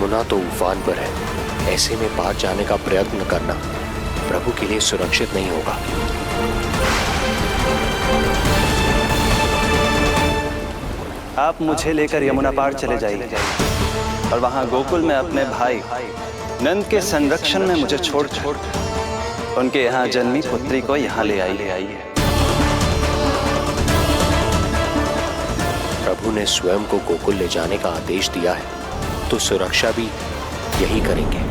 यमुना तो उफान पर है, ऐसे में पार जाने का प्रयत्न करना प्रभु के लिए सुरक्षित नहीं होगा। आप मुझे लेकर यमुना पार चले जाइए और वहां गोकुल में अपने भाई नंद के संरक्षण में मुझे छोड़ उनके यहाँ जन्मी पुत्री को यहाँ ले आइए। प्रभु ने स्वयं को गोकुल ले जाने का आदेश दिया है, तो सुरक्षा भी यही करेंगे।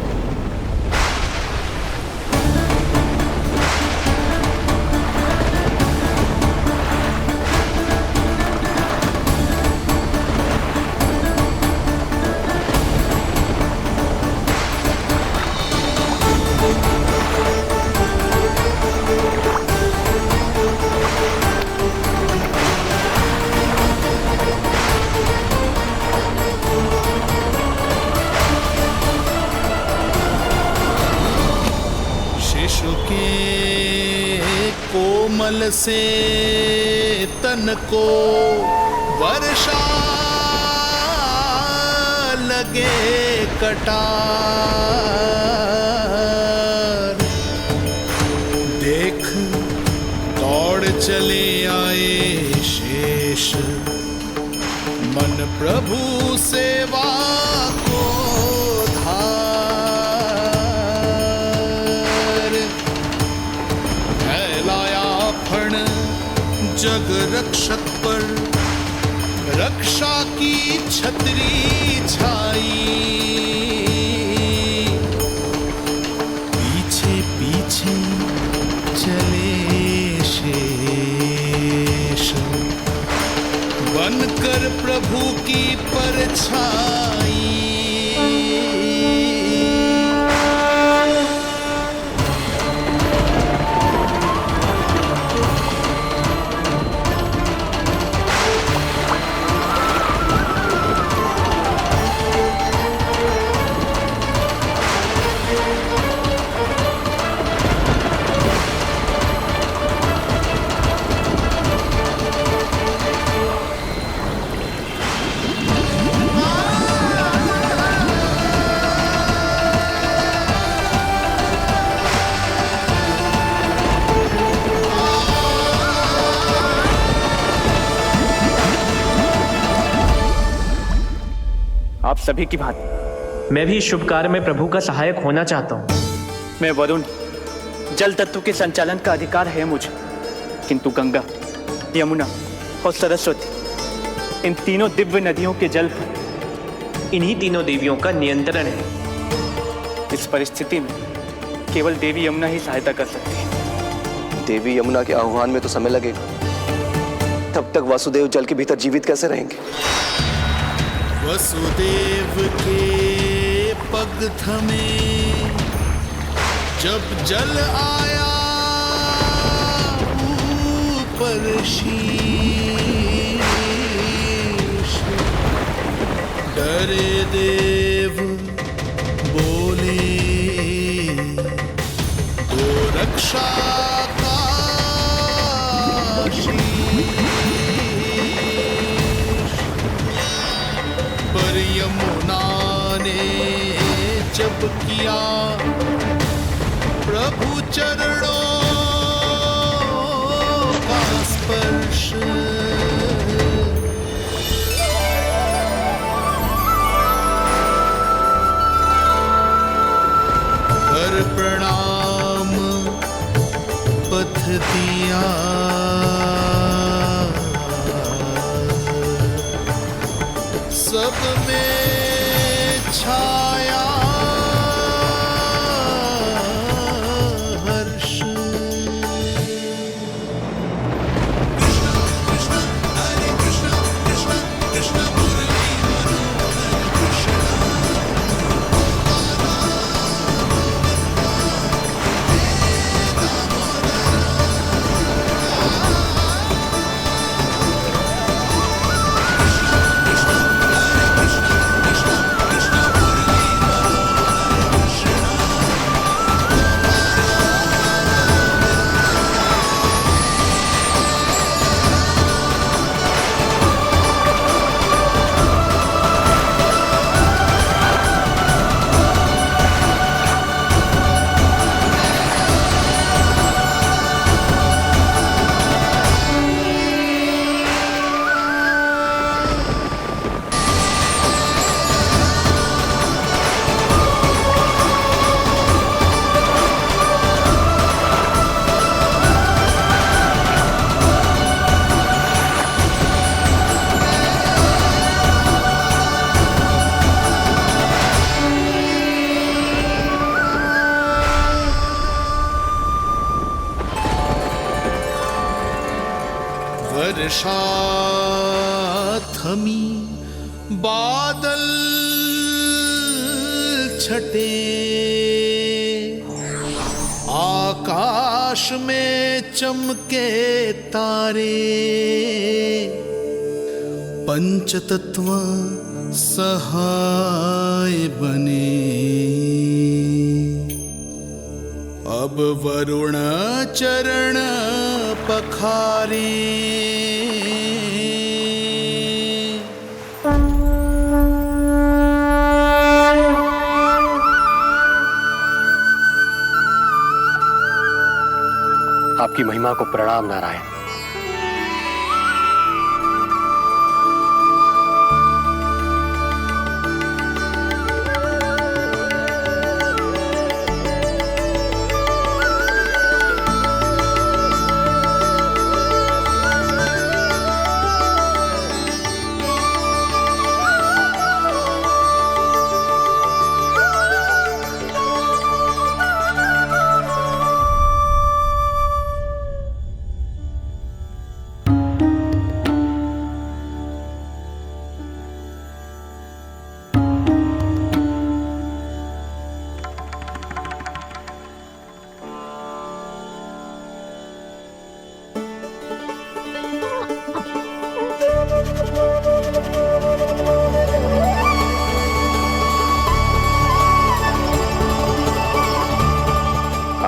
कोमल से तन को वर्षा लगे कटार, देख दौड़ चले आए शेष मन प्रभु सेवा को जग रक्षक पर रक्षा की छतरी छाई, पीछे पीछे चले शेष बनकर प्रभु की परछाई। आप सभी की भांति मैं भी इस शुभ कार्य में प्रभु का सहायक होना चाहता हूँ। मैं वरुण, जल तत्व के संचालन का अधिकार है मुझे, किंतु गंगा, यमुना और सरस्वती इन तीनों दिव्य नदियों के जल पर इन्हीं तीनों देवियों का नियंत्रण है। इस परिस्थिति में केवल देवी यमुना ही सहायता कर सकती है। देवी यमुना के आह्वान में तो समय लगेगा, तब तक वासुदेव जल के भीतर जीवित कैसे रहेंगे? वसुदेव के पग थमे जब जल आया ऊपर शीश, डरे देव बोले दो रक्षा का यमुना ने जब किया प्रभु चरणों का स्पर्श, कर प्रणाम पथ दिया सब में छाया हर्ष। कृष्ण हरे कृष्ण कृष्ण कृष्ण मुरली मनोहर कृष्ण। कृष्ण वर्षा थमी बादल छटे आकाश में चमके तारे पंचतत्व सहाय बने अब वरुण चरण पखारे आपकी महिमा को प्रणाम नारायण।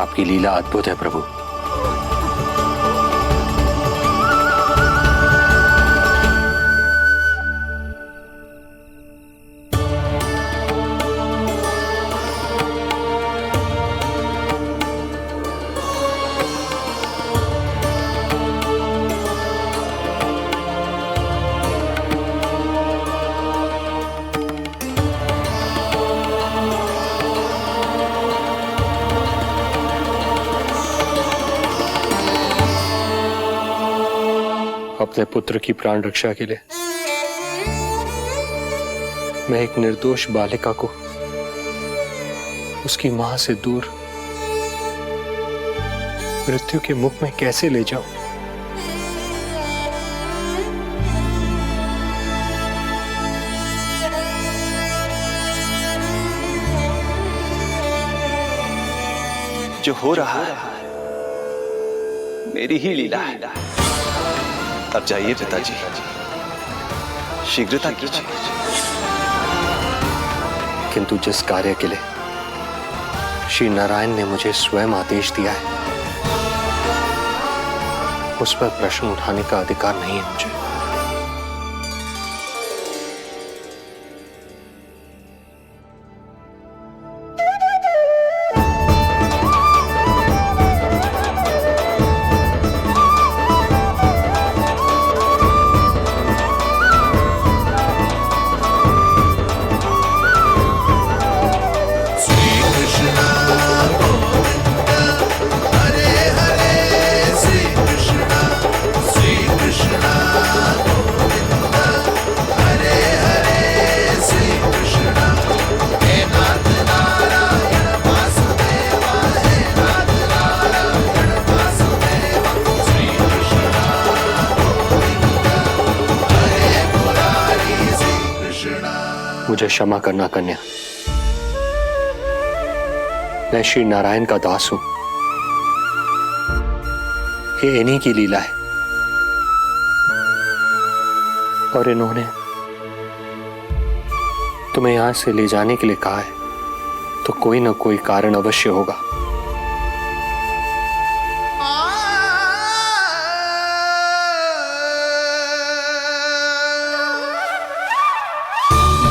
आपकी लीला अद्भुत है प्रभु। अपने पुत्र की प्राण रक्षा के लिए मैं एक निर्दोष बालिका को उसकी मां से दूर मृत्यु के मुख में कैसे ले जाऊं? जो हो रहा है मेरी ही लीला है। अब जाइए पिताजी, शीघ्रता कीजिए। किंतु जिस कार्य के लिए श्री नारायण ने मुझे स्वयं आदेश दिया है उस पर प्रश्न उठाने का अधिकार नहीं है मुझे। मुझे क्षमा करना कन्या, मैं श्री नारायण का दास हूं। ये इन्हीं की लीला है और इन्होंने तुम्हें यहां से ले जाने के लिए कहा है तो कोई ना कोई कारण अवश्य होगा।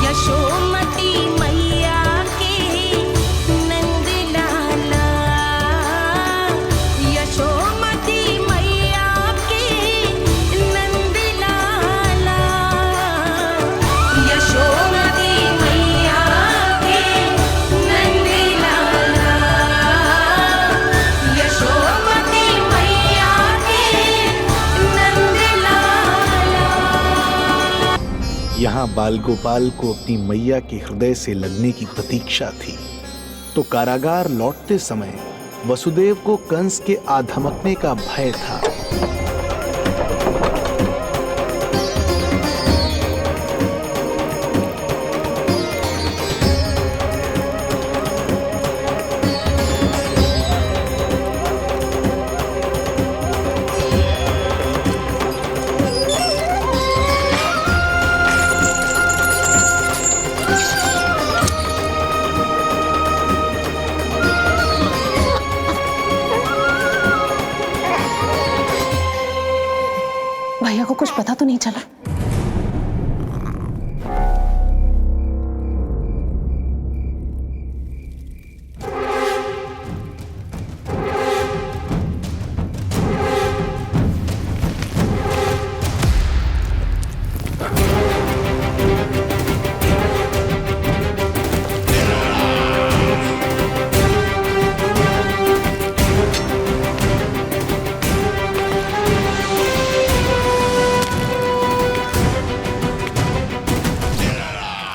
यशोमती मैया के नंद लाला, यशोमती मैया के नंद लाला, यशोमती मैया के नंद लाला, यशोमती मैया के नंद लाला। यहाँ बाल गोपाल को अपनी मैया के हृदय से लगने की प्रतीक्षा थी, तो कारागार लौटते समय वसुदेव को कंस के आधमकने का भय था। को कुछ पता तो नहीं चला?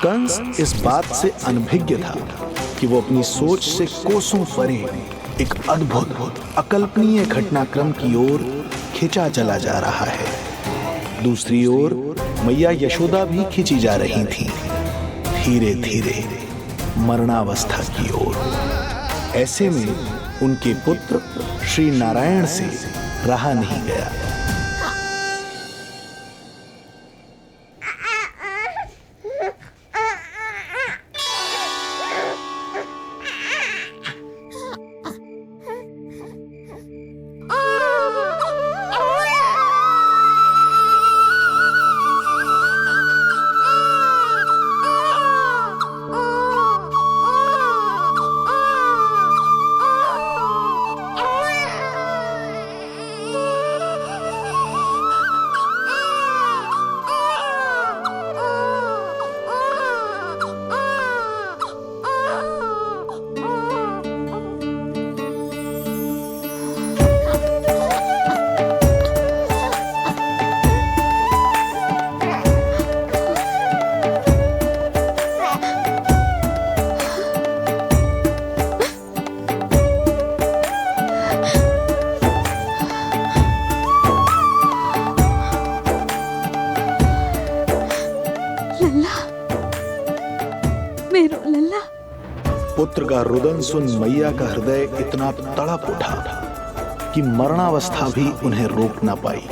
कंस इस बात से अनभिज्ञ था कि वो अपनी सोच से कोसों परे एक अद्भुत अकल्पनीय घटनाक्रम की ओर खिंचा चला जा रहा है। दूसरी ओर मैया यशोदा भी खिंची जा रही थी, धीरे धीरे मरणावस्था की ओर। ऐसे में उनके पुत्र श्री नारायण से रहा नहीं गया। पुत्र का रुदन सुन मैया का हृदय इतना तड़प उठा कि मरणावस्था भी उन्हें रोक न पाई।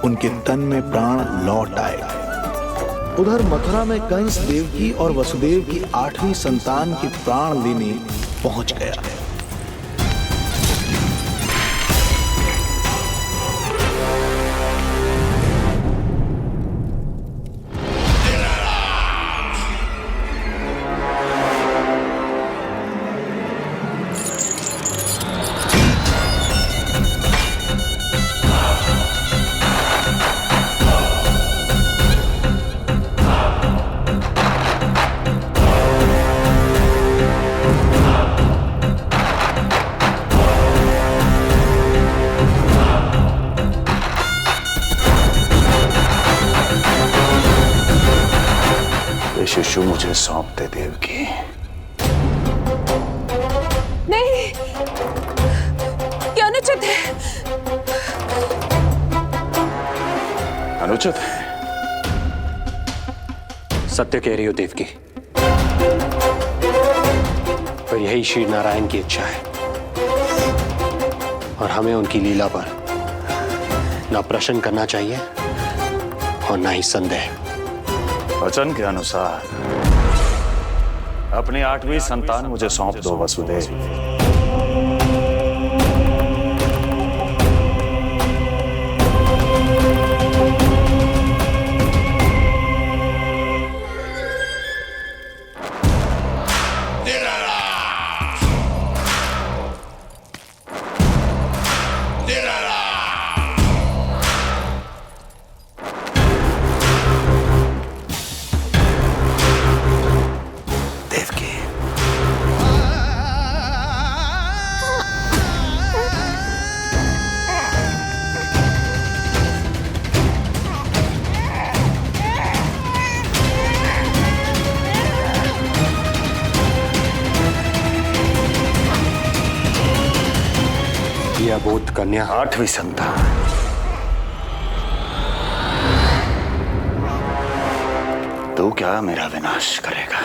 उनके तन में प्राण लौट आए। उधर मथुरा में कंस देवकी और वसुदेव की 8वीं संतान के प्राण लेने पहुंच गया। शिशु मुझे सौंप दे देवकी। नहीं, क्या अनुचित है? अनुचित है? सत्य कह रही हो देवकी, पर यही श्री नारायण की इच्छा है और हमें उनकी लीला पर ना प्रश्न करना चाहिए और ना ही संदेह। वचन के अनुसार अपनी 8वीं संतान मुझे सौंप दो वसुदेव। अबोध कन्या 8वीं संतान। तू क्या मेरा विनाश करेगा?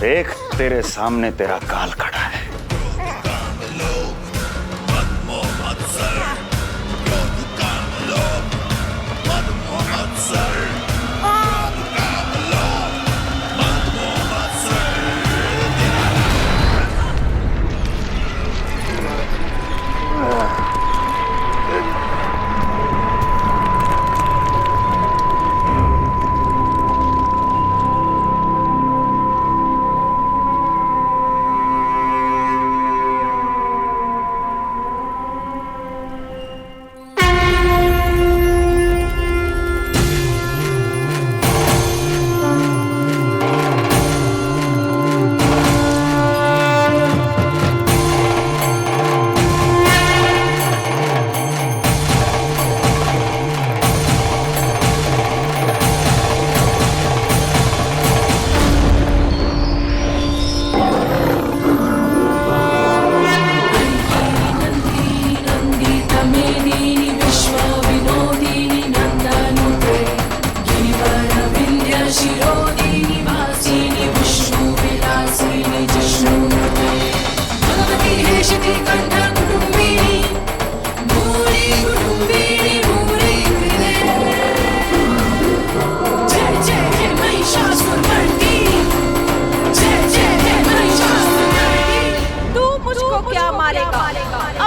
एक तेरे सामने तेरा काल खड़ा है।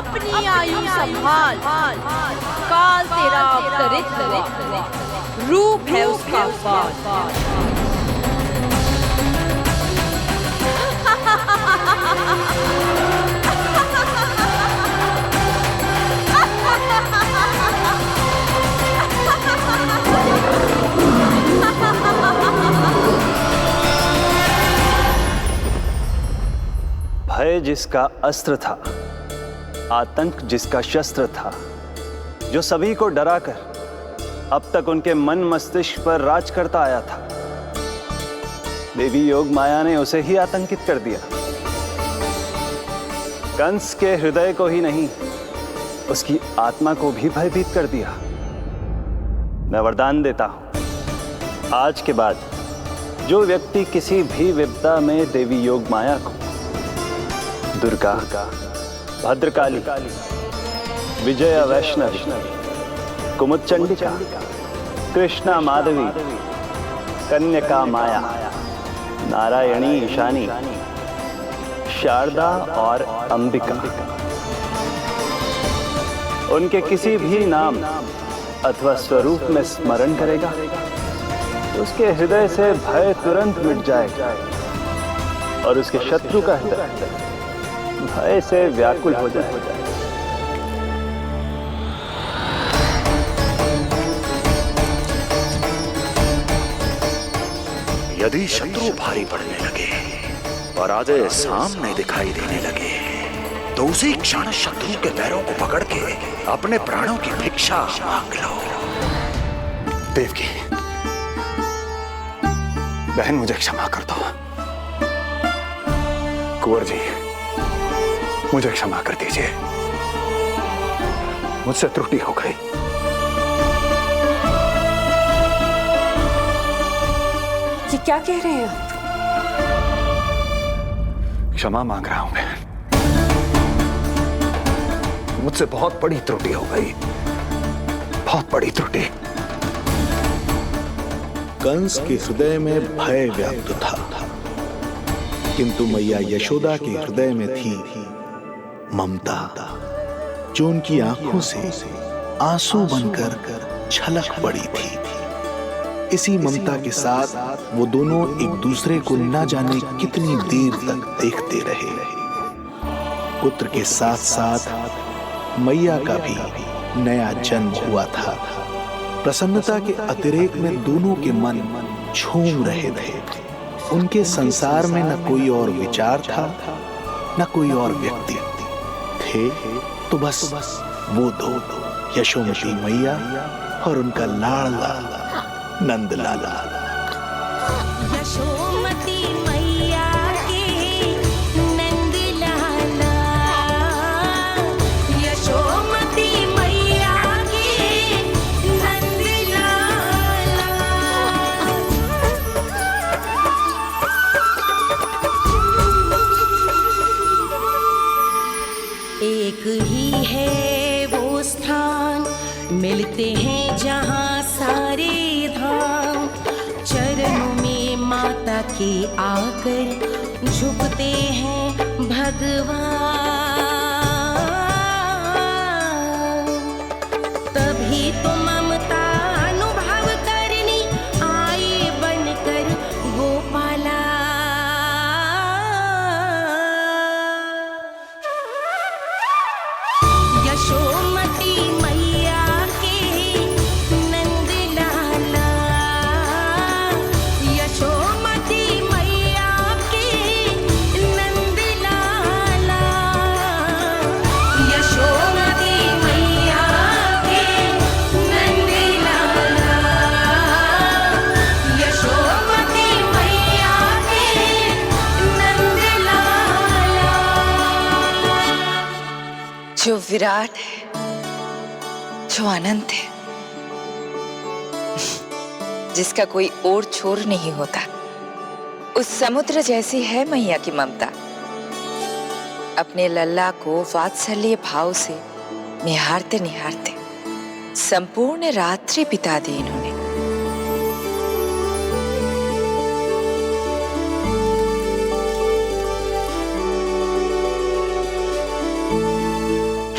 अपनी आयु संभाल, काल तेरा अवतरित हुआ, रूप है उसका बाल। भय जिसका अस्त्र था, आतंक जिसका शस्त्र था, जो सभी को डराकर अब तक उनके मन मस्तिष्क पर राज करता आया था, देवी योग माया ने उसे ही आतंकित कर दिया। कंस के हृदय को ही नहीं, उसकी आत्मा को भी भयभीत कर दिया। मैं वरदान देता हूं, आज के बाद जो व्यक्ति किसी भी विपदा में देवी योग माया को, दुर्गा, भद्रकाली, विजया वैष्णवी, कुमुदचंडिका, कृष्णा माधवी, कन्यका माया, नारायणी ईशानी, शारदा और अंबिका, उनके किसी भी नाम अथवा स्वरूप में स्मरण करेगा, उसके हृदय से भय तुरंत मिट जाएगा और उसके शत्रु का हृदय भय से व्याकुल हो जाएगा। यदि शत्रु भारी पड़ने लगे और आधे सामने दिखाई देने लगे तो उसी क्षण शत्रु के पैरों को पकड़ के अपने प्राणों की भिक्षा मांग लो। देवकी, बहन मुझे क्षमा कर दो। कुंवर जी, मुझे क्षमा कर दीजिए, मुझसे त्रुटि हो गई। ये क्या कह रहे हैं आप? क्षमा मांग रहा हूं बहन, मुझसे बहुत बड़ी त्रुटि हो गई, बहुत बड़ी त्रुटि। कंस के हृदय में भय व्याप्त था, किंतु मैया यशोदा के हृदय में थी ममता, जो उनकी आंखों से आंसू बनकर छलक पड़ी थी। इसी ममता के साथ वो दोनों एक दूसरे को न जाने कितनी देर तक देखते रहे। पुत्र के साथ साथ मैया का भी नया जन्म हुआ था। प्रसन्नता के अतिरेक में दोनों के मन झूम रहे थे। उनके संसार में न कोई और विचार था, न कोई और व्यक्ति थे, तो बस वो दो, यशोमती मैया और उनका लाडला नंद लाला। यशोमती मैया के नंद लाला, यशोमती मैया के नंद लाला। एक ही है वो स्थान, मिलते हैं जहाँ सारे धाम, चरणों में माता के आकर झुकते हैं भगवान। तभी तो ममता अनुभव करनी आए बनकर गोपाला। यशोमती मैया के नंद लाला, यशोमती मैया के नंद लाला, यशोमती मैया के नंद लाला, यशोमती मैया के नंद लाला। जो विराट है, जो अनंत है, जिसका कोई ओर छोर नहीं होता, उस समुद्र जैसी है मैया की ममता। अपने लल्ला को वात्सल्य भाव से निहारते निहारते संपूर्ण रात्रि बिता दी इन्होंने।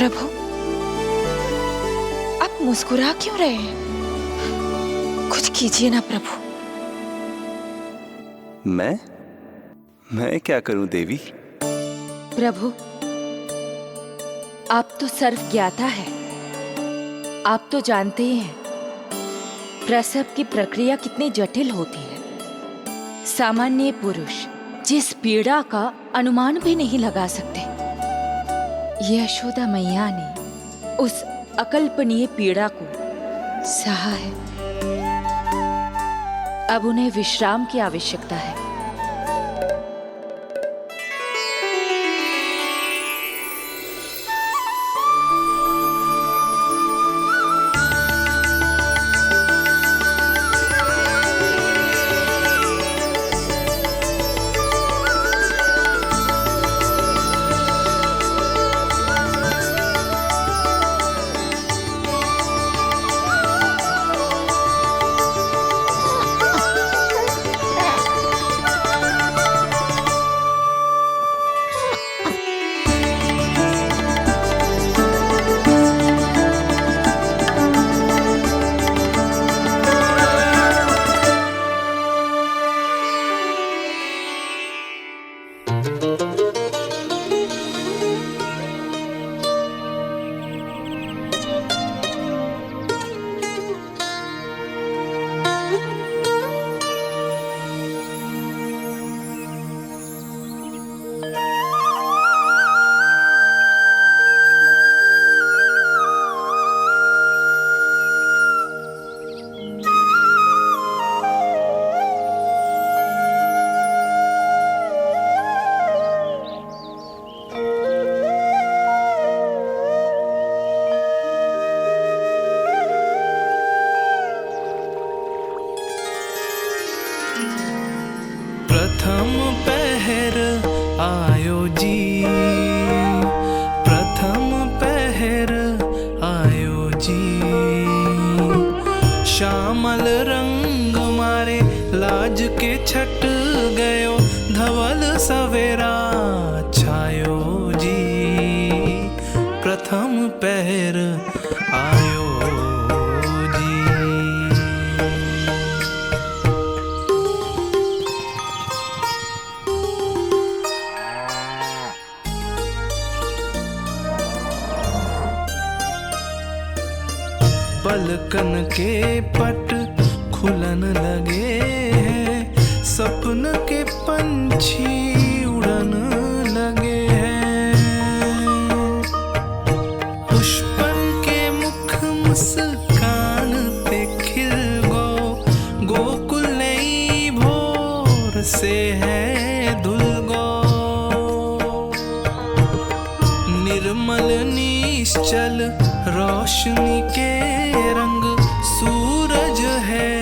प्रभु, आप मुस्कुरा क्यों रहे हैं? कुछ कीजिए ना प्रभु। मैं क्या करूं देवी? प्रभु, आप तो सर्व ज्ञाता है। आप तो जानते ही हैं प्रसव की प्रक्रिया कितनी जटिल होती है। सामान्य पुरुष जिस पीड़ा का अनुमान भी नहीं लगा सकते, यशोदा मैया ने उस अकल्पनीय पीड़ा को सहा है। अब उन्हें विश्राम की आवश्यकता है। प्रथम पहर आयो जी, प्रथम पहर आयो जी। श्यामल रंग मारे लाज के छट गयो, धवल सवेरा छायो जी। प्रथम पहर आयो जी। पलकन के पट खुलन लगे हैं, सपन के पंछी उड़न लगे हैं। पुष्पन के मुख मुस्कान पे खिल गो, गोकुल नई भोर से है धुल गो। निर्मल निश्चल रोशनी के रंग सूरज है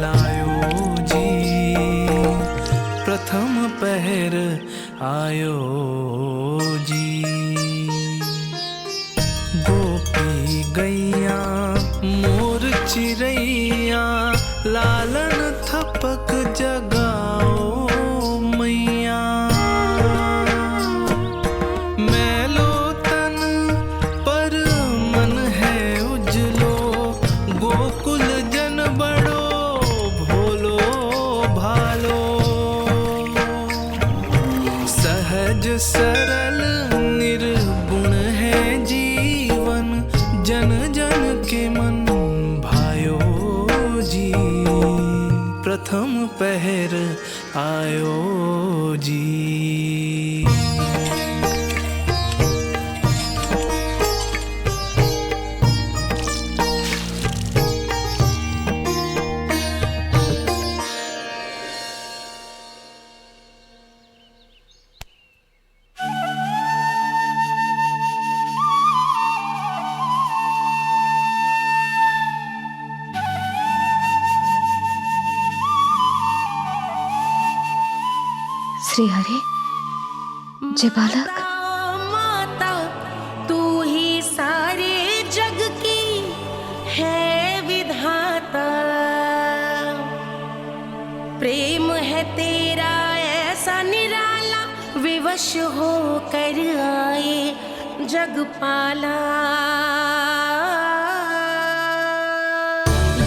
लायो जी। प्रथम पहर आयो जी। गोपी गैया मोर चिड़ैया, लालन थपक जगाओ मैया। मैलो तन पर मन है उजलो, गोकुल जन बड़ो भोलो भालो। सहज सरल निर्गुण है जीवन, जन जन के मन भायो जी। प्रथम पहर आयो जी। श्री हरि, जय बालक। माता तू ही सारे जग की है विधाता। प्रेम है तेरा ऐसा निराला, विवश हो कर आए जग पाला।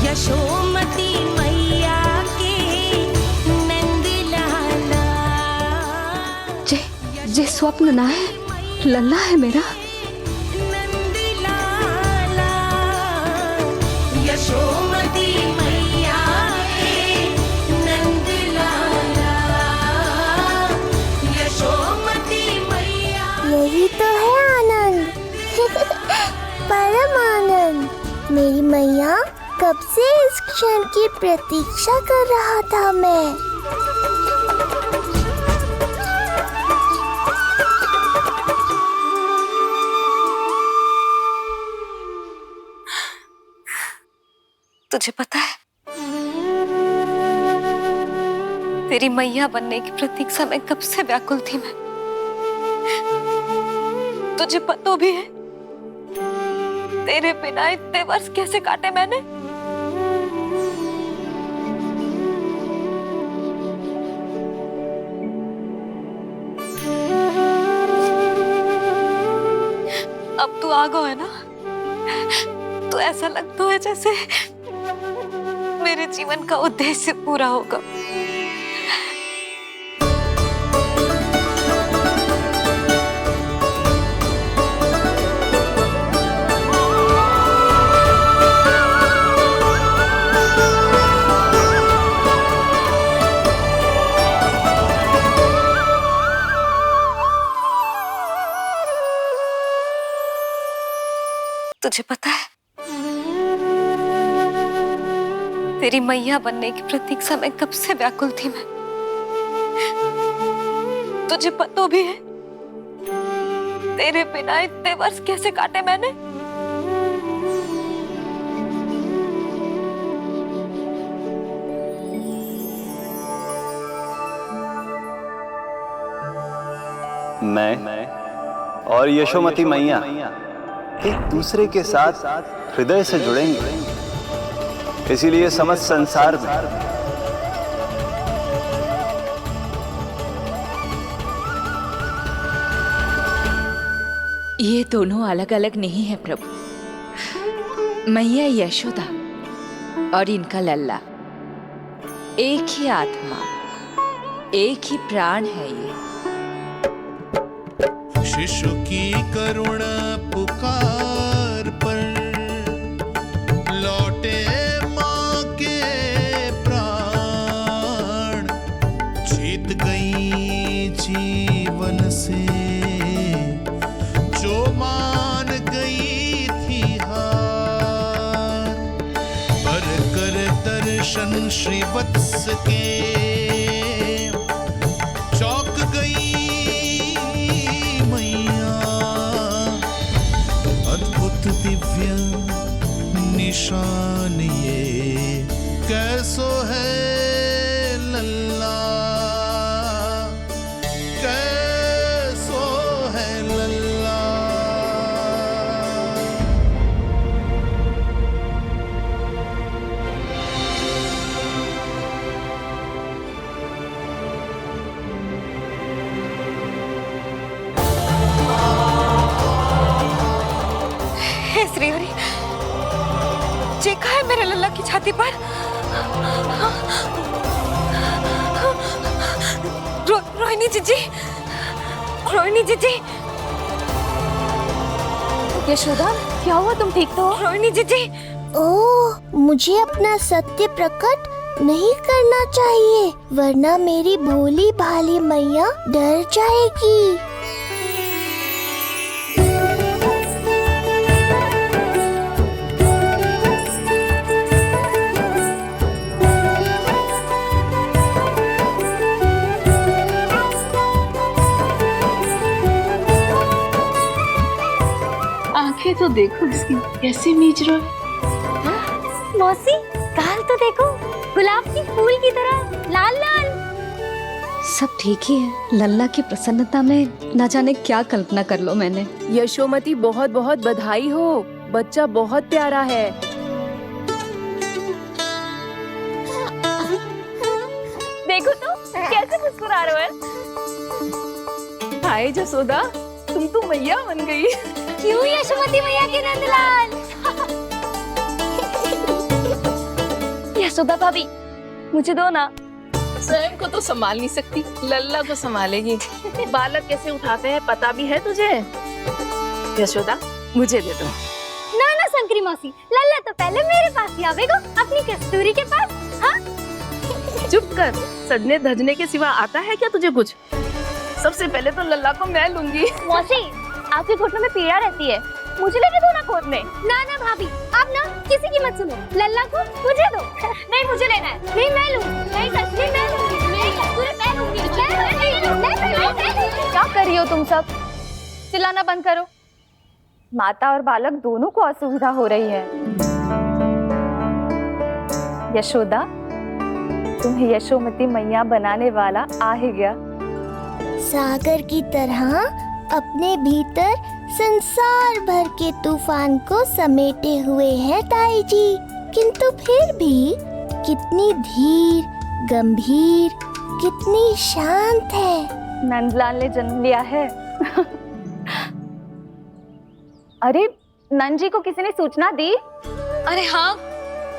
यशोमती मैया के नंद लाला। जे स्वप्न ना है, लल्ला है मेरा। नंद लाला यशोमती मैया के नंद लाला। यशोमती मैया। यही तो है आनंद। परम आनंद। मेरी मैया, कब से इस क्षण की प्रतीक्षा कर रहा था मैं। तुझे पता है, तेरी मैया बनने की प्रतीक्षा में कब से व्याकुल थी मैं। तुझे पता भी है तेरे बिना इतने वर्ष कैसे काटे मैंने। अब तू आ गो है ना, तो ऐसा लगता है जैसे मेरे जीवन का उद्देश्य पूरा होगा। तुझे पता है, तेरी मैया बनने की प्रतीक्षा में कब से व्याकुल थी मैं। तुझे पता भी है तेरे बिना इतने वर्ष कैसे काटे मैंने। मैं और यशोमती मैया एक दूसरे के साथ हृदय से जुड़ेंगे, इसीलिए समस्त संसार में ये दोनों अलग अलग नहीं है प्रभु। मैया यशोदा और इनका लल्ला एक ही आत्मा, एक ही प्राण है ये। शिशु की करुण पुकार पर लौटे माँ के प्राण। जीत गई जीवन से जो मान गई थी हार। पर कर दर्शन श्री वत्स के चौक गई दिव्य निशान ये कैसो है लल्ला, कैसो है लल्ला। श्री हरि, चेखा है मेरे लल्ला की छाती पर। रोहिणी जीजी, रोहिणी जीजी। यशोदा, क्या हुआ? तुम ठीक तो हो? रोहिणी जीजी। ओह, मुझे अपना सत्य प्रकट नहीं करना चाहिए, वरना मेरी भोली भाली मैया डर जाएगी। आंखें तो देखो इसकी कैसे मीच रहा है। मौसी, गाल तो देखो, गुलाब की फूल की तरह लाल लाल। सब ठीक ही है। लल्ला की प्रसन्नता में न जाने क्या कल्पना कर लो मैंने। यशोमती, बहुत बहुत बधाई हो, बच्चा बहुत प्यारा है। देखो तो कैसे मुस्कुरा रहा है। हाय जसोदा, तुम तो मैया बन गई। क्यों यशोमती मैया के नंदलाल? यशोदा भाभी, मुझे दो ना। स्वयं को तो संभाल नहीं सकती, लल्ला को संभालेगी। बालक कैसे उठाते हैं पता भी है तुझे? यशोदा, मुझे दे दो। ना ना शंकरी मौसी, लल्ला तो पहले मेरे पास ही आवेगा, अपनी कस्तूरी के पास। हाँ? चुप कर, सजने धजने के सिवा आता है क्या तुझे कुछ? सबसे पहले तो लल्ला को मैं लूंगी। मौसी, आपके घुटनों में पीड़ा रहती है, मुझे लेके दो ना गोद में। ना ना भाभी, आप ना किसी की मत सुनो, लल्ला को मुझे दो। नहीं, मुझे लेना है। नहीं, मैं लूंगी। नहीं कस्तूरी मैं लूंगी। नहीं कस्तूरी मैं लूंगी। क्या कर रही हो तुम सब? चिल्लाना बंद करो। माता और बालक दोनों को असुविधा हो रही है। यशोदा, तुम्हें यशोमती मैया बनाने वाला आ ही गया। सागर की तरह अपने भीतर संसार भर के तूफान को समेटे हुए हैं ताई जी, किंतु फिर भी कितनी धीर, गंभीर, कितनी शांत है। नंदलाल ने जन्म लिया है। अरे नंद जी को किसी ने सूचना दी? अरे हाँ,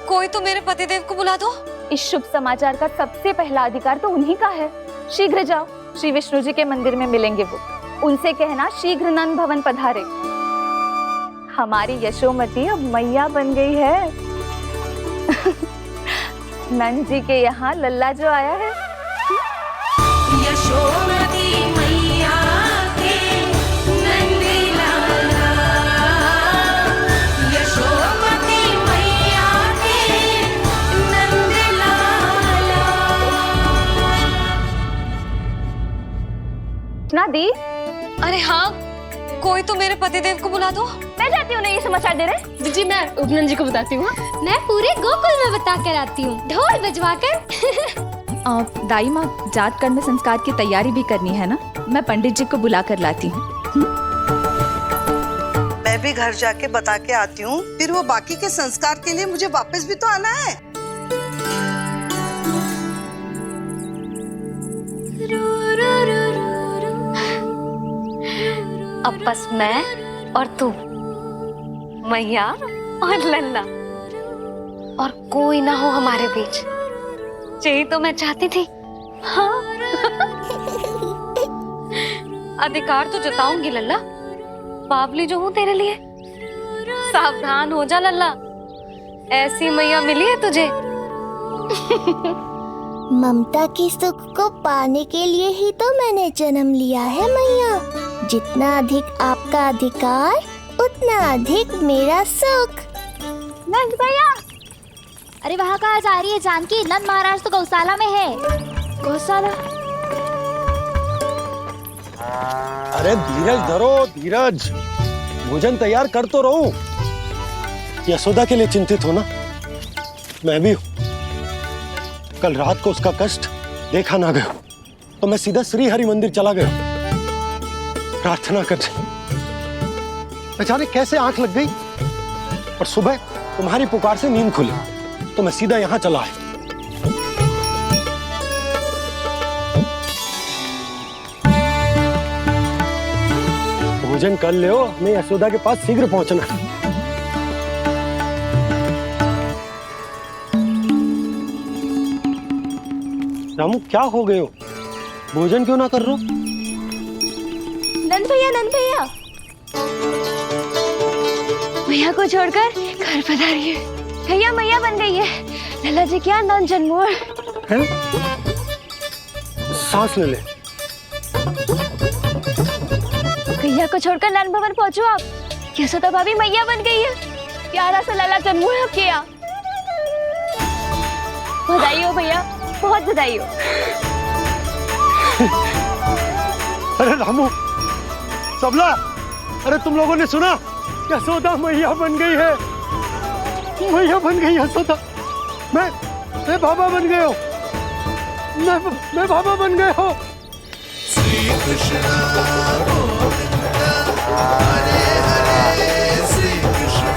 कोई तो मेरे पतिदेव को बुला दो। इस शुभ समाचार का सबसे पहला अधिकार तो उन्हीं का है। शीघ्र जाओ, श्री विष्णु जी के मंदिर में मिलेंगे वो। उनसे कहना शीघ्र नंद भवन पधारे। हमारी यशोमती अब मैया बन गई है। नंद जी के यहाँ लल्ला जो आया है। यशोमती मैया के नंदलाला, यशोमती मैया के नंदलाला। ना दी? अरे हाँ, कोई तो मेरे पतिदेव को बुला दो। मैं जाती हूँ, ये समाचार दे रहे। जी मैं उपनंद जी को बताती हूँ। मैं पूरे गोकुल में बता कर आती हूँ, ढोल बजवा कर। दाई माँ, जात कर्म संस्कार की तैयारी भी करनी है ना, मैं पंडित जी को बुला कर लाती हूँ। मैं भी घर जाके बता के आती हूँ, फिर वो बाकी के संस्कार के लिए मुझे वापस भी तो आना है। अब बस मैं और तू, मैया और लल्ला, और कोई ना हो हमारे बीच। यही तो मैं चाहती थी। हाँ। अधिकार तो जताऊंगी लल्ला, बावली जो हूँ तेरे लिए। सावधान हो जा लल्ला, ऐसी मैया मिली है तुझे। ममता की सुख को पाने के लिए ही तो मैंने जन्म लिया है मैया। जितना अधिक आपका अधिकार, उतना अधिक मेरा सुख। नंद भैया, अरे वहाँ कहाँ जा रही है जानकी? नंद महाराज तो गौशाला में है। गौशाला? अरे धीरज धरो, धीरज। भोजन तैयार कर तो रहूं। यशोदा के लिए चिंतित हो ना? मैं भी हूं। कल रात को उसका कष्ट देखा ना गया तो मैं सीधा श्री हरि मंदिर चला गया प्रार्थना करने। न जाने कैसे आंख लग गई और सुबह तुम्हारी पुकार से नींद खुली तो मैं सीधा यहां चला आया। भोजन कर ले, हमें यशोदा के पास शीघ्र पहुंचना है। रामू, क्या हो गए हो? भोजन क्यों ना कर रहे हो? नंद भैया, नंद भैया, मैया को छोड़कर घर पधारी है। भैया मैया बन गई है। लल्ला जी क्या नंद जन्मोर है? सांस ले ले। भैया को छोड़कर नंद भवन पहुंचो आप। यशोदा भाभी मैया बन गई है। प्यारा सा लल्ला जन्मोर है आपके यहाँ। बधाई हो भैया, बहुत बधाई हो। अरे रामू, सबला, अरे तुम लोगों ने सुना? यशोदा मैया बन गई है। मैया बन गई यशोदा। मैं बाबा बन गया हूँ। मैं बाबा बन गया हूँ। श्री कृष्ण गोविंदा हरे हरे, श्री कृष्ण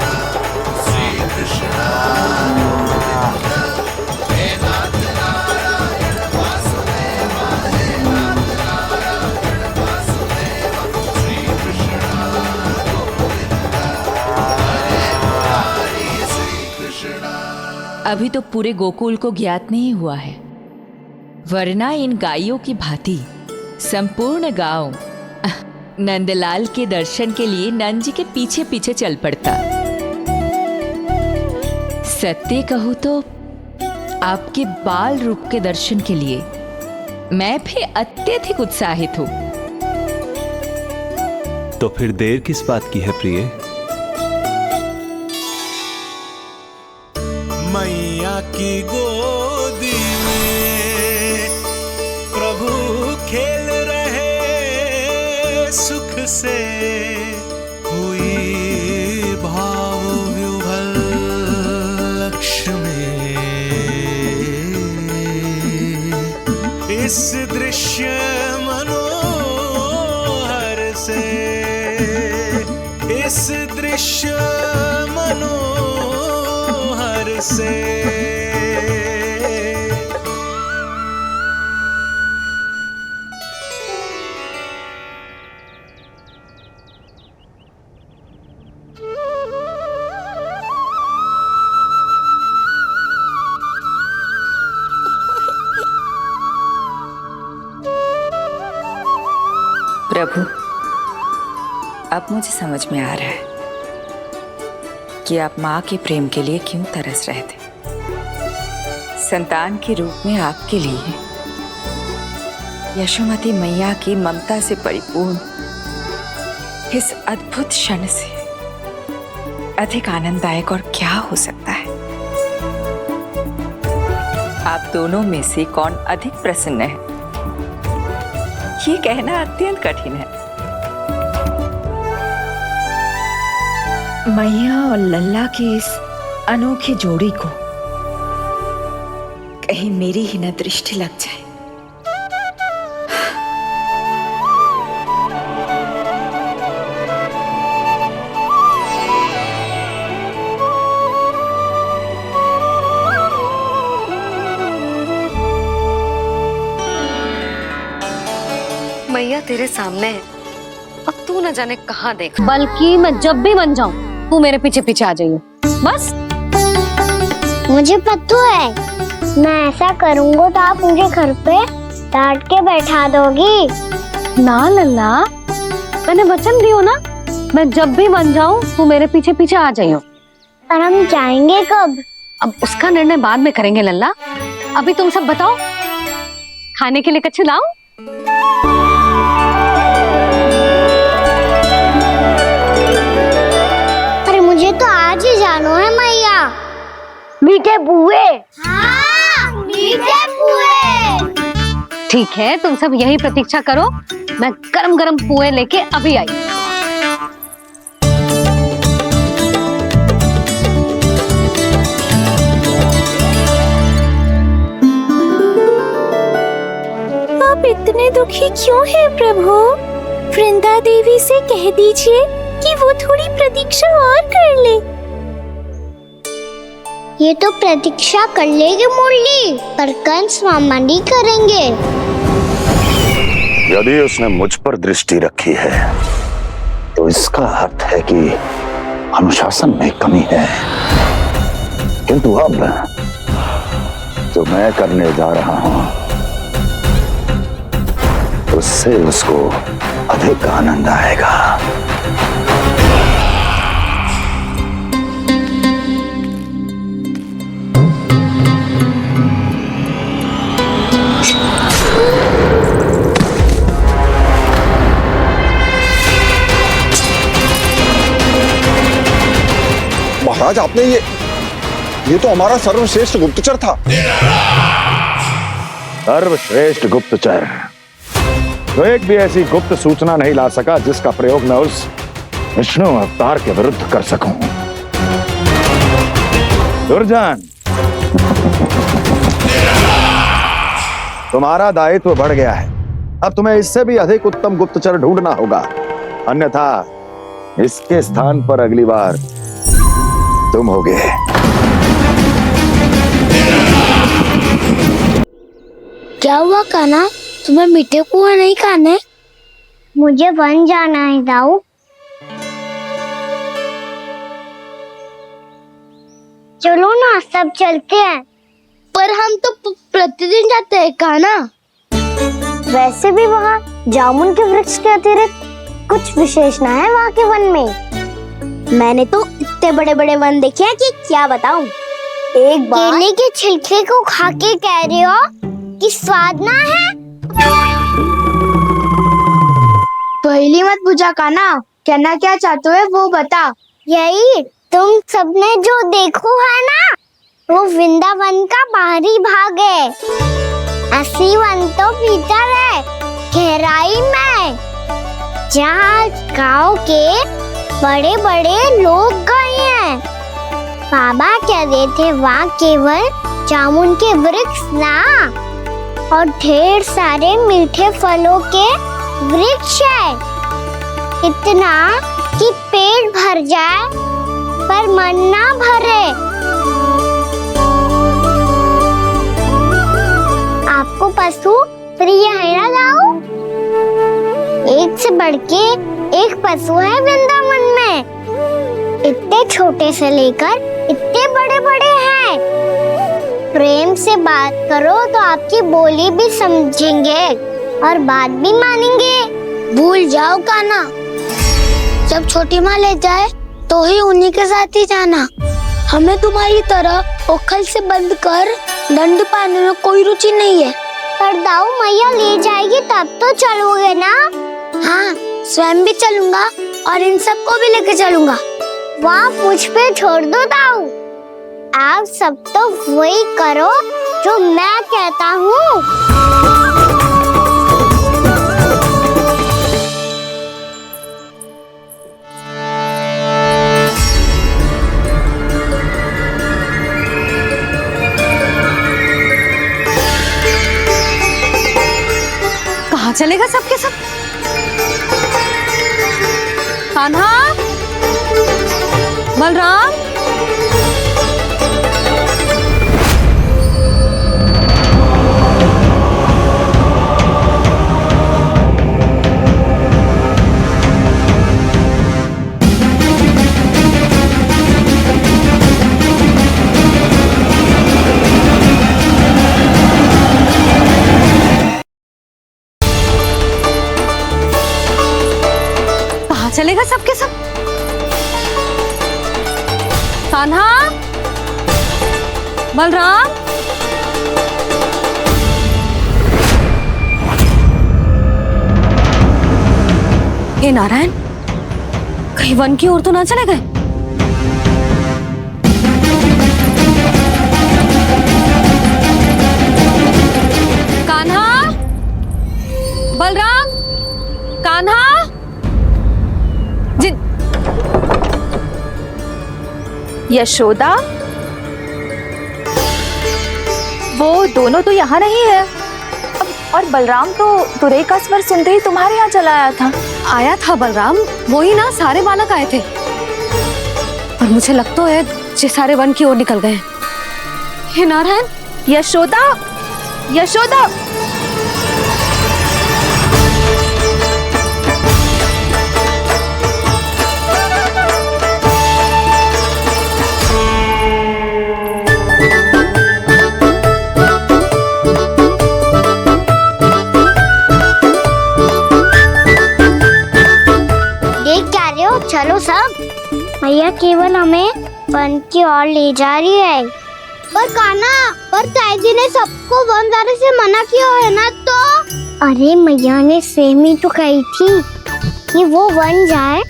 गोविंदा हे नाथ नारायण वासुदेवा, हे नाथ नारायण वासुदेवा, श्री कृष्ण अभी तो पूरे गोकुल को ज्ञात नहीं हुआ है, वरना इन गायों की भांति संपूर्ण गांव नंदलाल के दर्शन के लिए नंद जी के पीछे पीछे चल पड़ता। सत्य कहूं तो आपके बाल रूप के दर्शन के लिए मैं भी अत्यधिक उत्साहित हूं। तो फिर देर किस बात की है प्रिय? मैया की गोदी में प्रभु खेल रहे सुख से, हुई भाव विह्वल लक्ष्मी। इस दृश्य मनोहर से, इस दृश्य मनोहर से। प्रभु, अब मुझे समझ में आ रहा है कि आप माँ के प्रेम के लिए क्यों तरस रहे थे। संतान के रूप में आपके लिए यशोमती मैया की ममता से परिपूर्ण इस अद्भुत क्षण से अधिक आनंददायक और क्या हो सकता है। आप दोनों में से कौन अधिक प्रसन्न है, ये कहना अत्यंत कठिन है। मैया और लल्ला की इस अनोखी जोड़ी को कहीं मेरी ही न दृष्टि लग जाए। मैया तेरे सामने है और तू न जाने कहाँ देख। बल्कि मैं जब भी बन जाऊं तू मेरे पीछे पीछे आ जाइए बस। मुझे पता है, मैं ऐसा करूँगा तो आप मुझे घर पे डांट के बैठा दोगी। ना लल्ला, मैंने वचन दियो ना, मैं जब भी बन जाऊं तू मेरे पीछे पीछे आ जाइयो। पर हम जाएंगे कब? अब उसका निर्णय बाद में करेंगे लल्ला। अभी तुम सब बताओ, खाने के लिए कुछ लाऊं? अरे मुझे तो आज ही जाना है मैया। मीठे पुए। हाँ, मीठे पुए। ठीक है, तुम सब यही प्रतीक्षा करो, मैं गरम गरम पुए लेके अभी आई। आप इतने दुखी क्यों हैं प्रभु? वृंदा देवी से कह दीजिए कि वो थोड़ी प्रतीक्षा और कर ले। ये तो प्रतीक्षा कर लेगी मुरली, पर कंस मामा नहीं करेंगे। यदि उसने मुझ पर दृष्टि रखी है तो इसका अर्थ है कि अनुशासन में कमी है। किंतु अब जो मैं करने जा रहा हूं उससे उसको अधिक आनंद आएगा। महाराज, आपने ये तो हमारा सर्वश्रेष्ठ गुप्तचर था। सर्वश्रेष्ठ गुप्तचर तो एक भी ऐसी गुप्त सूचना नहीं ला सका जिसका प्रयोग मैं उस विष्णु अवतार के विरुद्ध कर सकूं। दुर्जन, तुम्हारा दायित्व बढ़ गया है। अब तुम्हें इससे भी अधिक उत्तम गुप्तचर ढूंढना होगा, अन्यथा इसके स्थान पर अगली बार तुम होगे। क्या हुआ कान्हा, तुम्हें मीठे पुआ नहीं खाने? मुझे वन जाना है दाऊ। चलो ना सब चलते हैं। पर हम तो प्रतिदिन जाते हैं कान्हा। वैसे भी वहाँ जामुन के वृक्ष के अतिरिक्त कुछ विशेषता है वहाँ के वन में। मैंने तो इतने बड़े बड़े वन देखे हैं कि क्या बताऊं। एक बार केले के छिलके को खा के कह रहे हो कि स्वाद ना है? पहली मत बुझा कान्हा, कहना क्या चाहते हो वो बता। यही तुम सबने जो देखो है ना, वो वृंदावन का बाहरी भाग है। असली वन तो भीतर है, गहराई में, जहाँ गांव के बड़े बड़े लोग गए हैं। बाबा कह रहे थे वहाँ केवल जामुन के वृक्ष ना, और ढेर सारे मीठे फलों के वृक्ष है। इतना कि पेट भर जाए पर मन ना भरे। आपको पशु प्रिय है ना जाओ? एक से बढ़ के एक पशु है वृंदावन में। इतने छोटे से लेकर इतने बड़े बड़े हैं। प्रेम से बात करो तो आपकी बोली भी समझेंगे और बात भी मानेंगे। भूल जाओ कान्हा, जब छोटी माँ ले जाए तो ही उन्हीं के साथ ही जाना। हमें तुम्हारी तरह ओखल से बंद कर दंड पाने में कोई रुचि नहीं है। पर दाऊ मैया ले जाएगी तब तो चलोगे ना? हाँ, स्वयं भी चलूंगा और इन सबको भी लेके चलूंगा। वहाँ मुझ पे छोड़ दो दाऊ। आप सब तो वही करो जो मैं कहता हूँ। कहाँ चलेगा सबके सब? कान्हा, बलराम, चलेगा सबके सब? कान्हा, बलराम, हे नारायण, कहीं वन की ओर तो ना चले गए? कान्हा, बलराम, कान्हा, यशोदा, वो दोनों तो यहाँ नहीं है। और बलराम तो तुरई का स्वर सुनते ही तुम्हारे यहाँ चला आया था बलराम, वही ना सारे बालक आए थे। और मुझे लगता है ये सारे वन की ओर निकल गए। हे नारायण, यशोदा, यशोदा, चलो सब, मैया केवल हमें वन की ओर ले जा रही है। पर कान्हा, पर ताई जी ने सबको वन जाने से मना किया है ना तो? अरे मैया ने सेम ही तो कही थी कि वो वन जाए,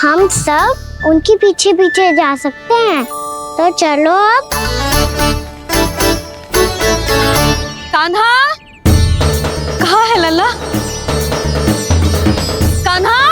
हम सब उनके पीछे पीछे जा सकते हैं। तो चलो अब। कान्हा, कहाँ है लल्ला? कान्हा,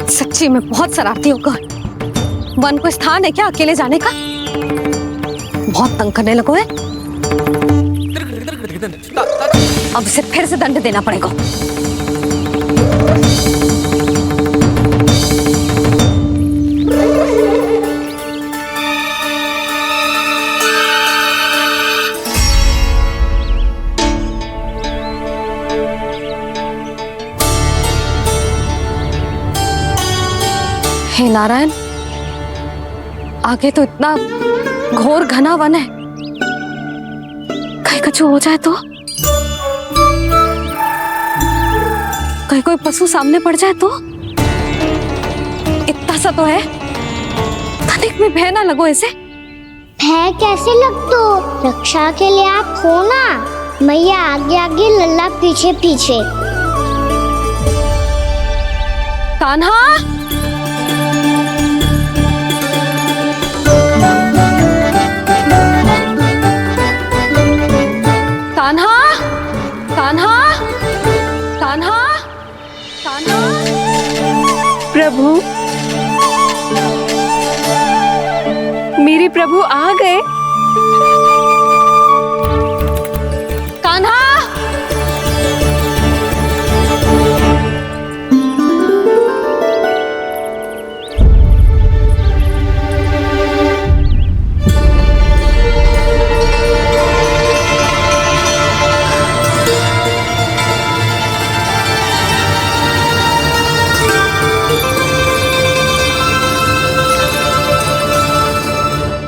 सच्ची में बहुत शरारती होकर वन को स्थान है क्या अकेले जाने का? बहुत तंग करने लगो है। अब इसे फिर से दंड देना पड़ेगा। हे नारायण, आगे तो इतना घोर घना वन है, कहीं कुछ हो जाए तो, कहीं कोई पशु सामने पड़ जाए तो, इतना सा तो है, तनिक में भय ना लगो इसे। भय कैसे लग तो, रक्षा के लिए आप हो ना। मैया आगे आगे, लल्ला पीछे पीछे। कान्हा, कान्हा, कान्हा, कान्हा, कान्हा। प्रभु, मेरे प्रभु आ गए। कान्हा,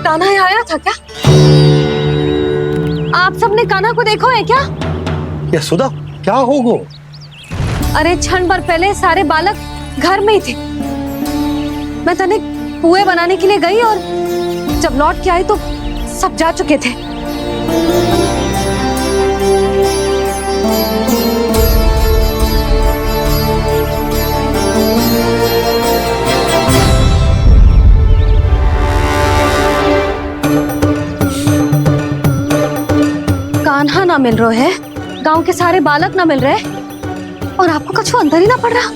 कान्हा यहाँ आया था क्या? आप सबने कान्हा को देखो है क्या? यशोदा, क्या हो गो? अरे क्षण भर पहले सारे बालक घर में ही थे। मैं तनिक पुए बनाने के लिए गई और जब लौट के आई तो सब जा चुके थे। कान्हा ना मिल रहे है, गांव के सारे बालक ना मिल रहे, और आपको कुछ अंदर ही ना पड़ रहा।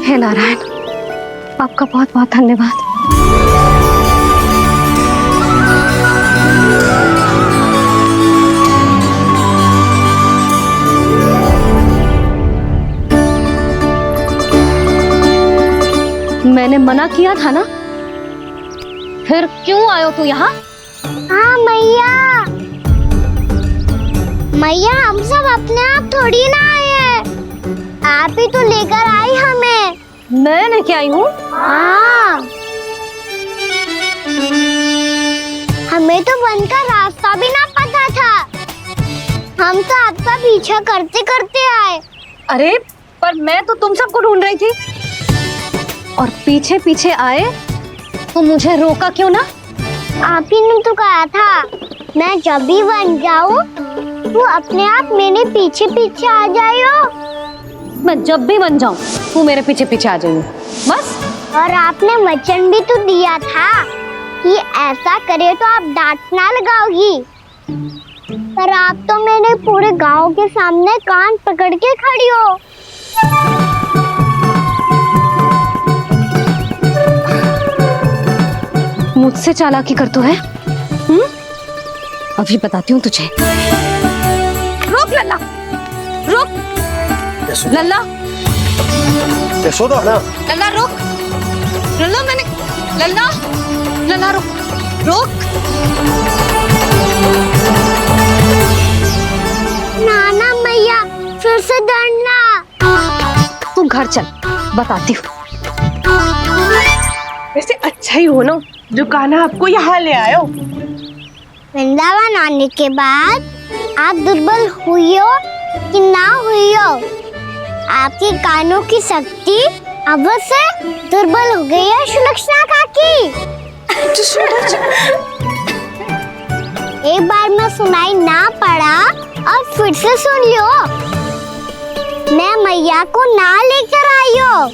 हे नारायण, आपका बहुत बहुत धन्यवाद। मैंने मना किया था ना, फिर क्यों आयो तू यहाँ? हाँ मैया, मैया हम सब अपने आप थोड़ी ना आए हैं, आप ही तो लेकर आई हमें। मैं लेके आई हूँ? हाँ, हमें तो वन का रास्ता भी ना पता था, हम तो आपका पीछा करते करते आए। अरे पर मैं तो तुम सबको ढूंढ रही थी, और पीछे पीछे आए तो मुझे रोका क्यों ना? आप ही ने तो कहा था मैं जब भी बन जाऊं तू अपने आप मेरे पीछे पीछे आ जाइयो। मैं जब भी बन जाऊं तू मेरे पीछे पीछे आ जाइयो, बस। और आपने वचन भी तो दिया था कि ऐसा करे तो आप डांट ना लगाओगी, पर आप तो मेरे पूरे गांव के सामने कान पकड़ के खड़ी हो। मुझसे चालाकी करतू है? अभी बताती हूँ तुझे। रुक लल्ला, रुक लल्ला, यशोदा ना, लल्ला रुक, लल्ला मैंने, लल्ला, लल्ला रुक, रुक। नाना मैया फिर से डरना। तू घर चल, बताती हूँ। वैसे अच्छा ही हो ना जो कान्हा आपको यहाँ ले आयो। वृंदावन आने के बाद आप दुर्बल हुई हो कि ना हुई हो, आपके कानों की शक्ति अब से दुर्बल हो गई है सुलक्षणा काकी। एक बार में सुनाई ना पड़ा और फिर से सुन लो। मैं मैया को ना लेकर आई हो,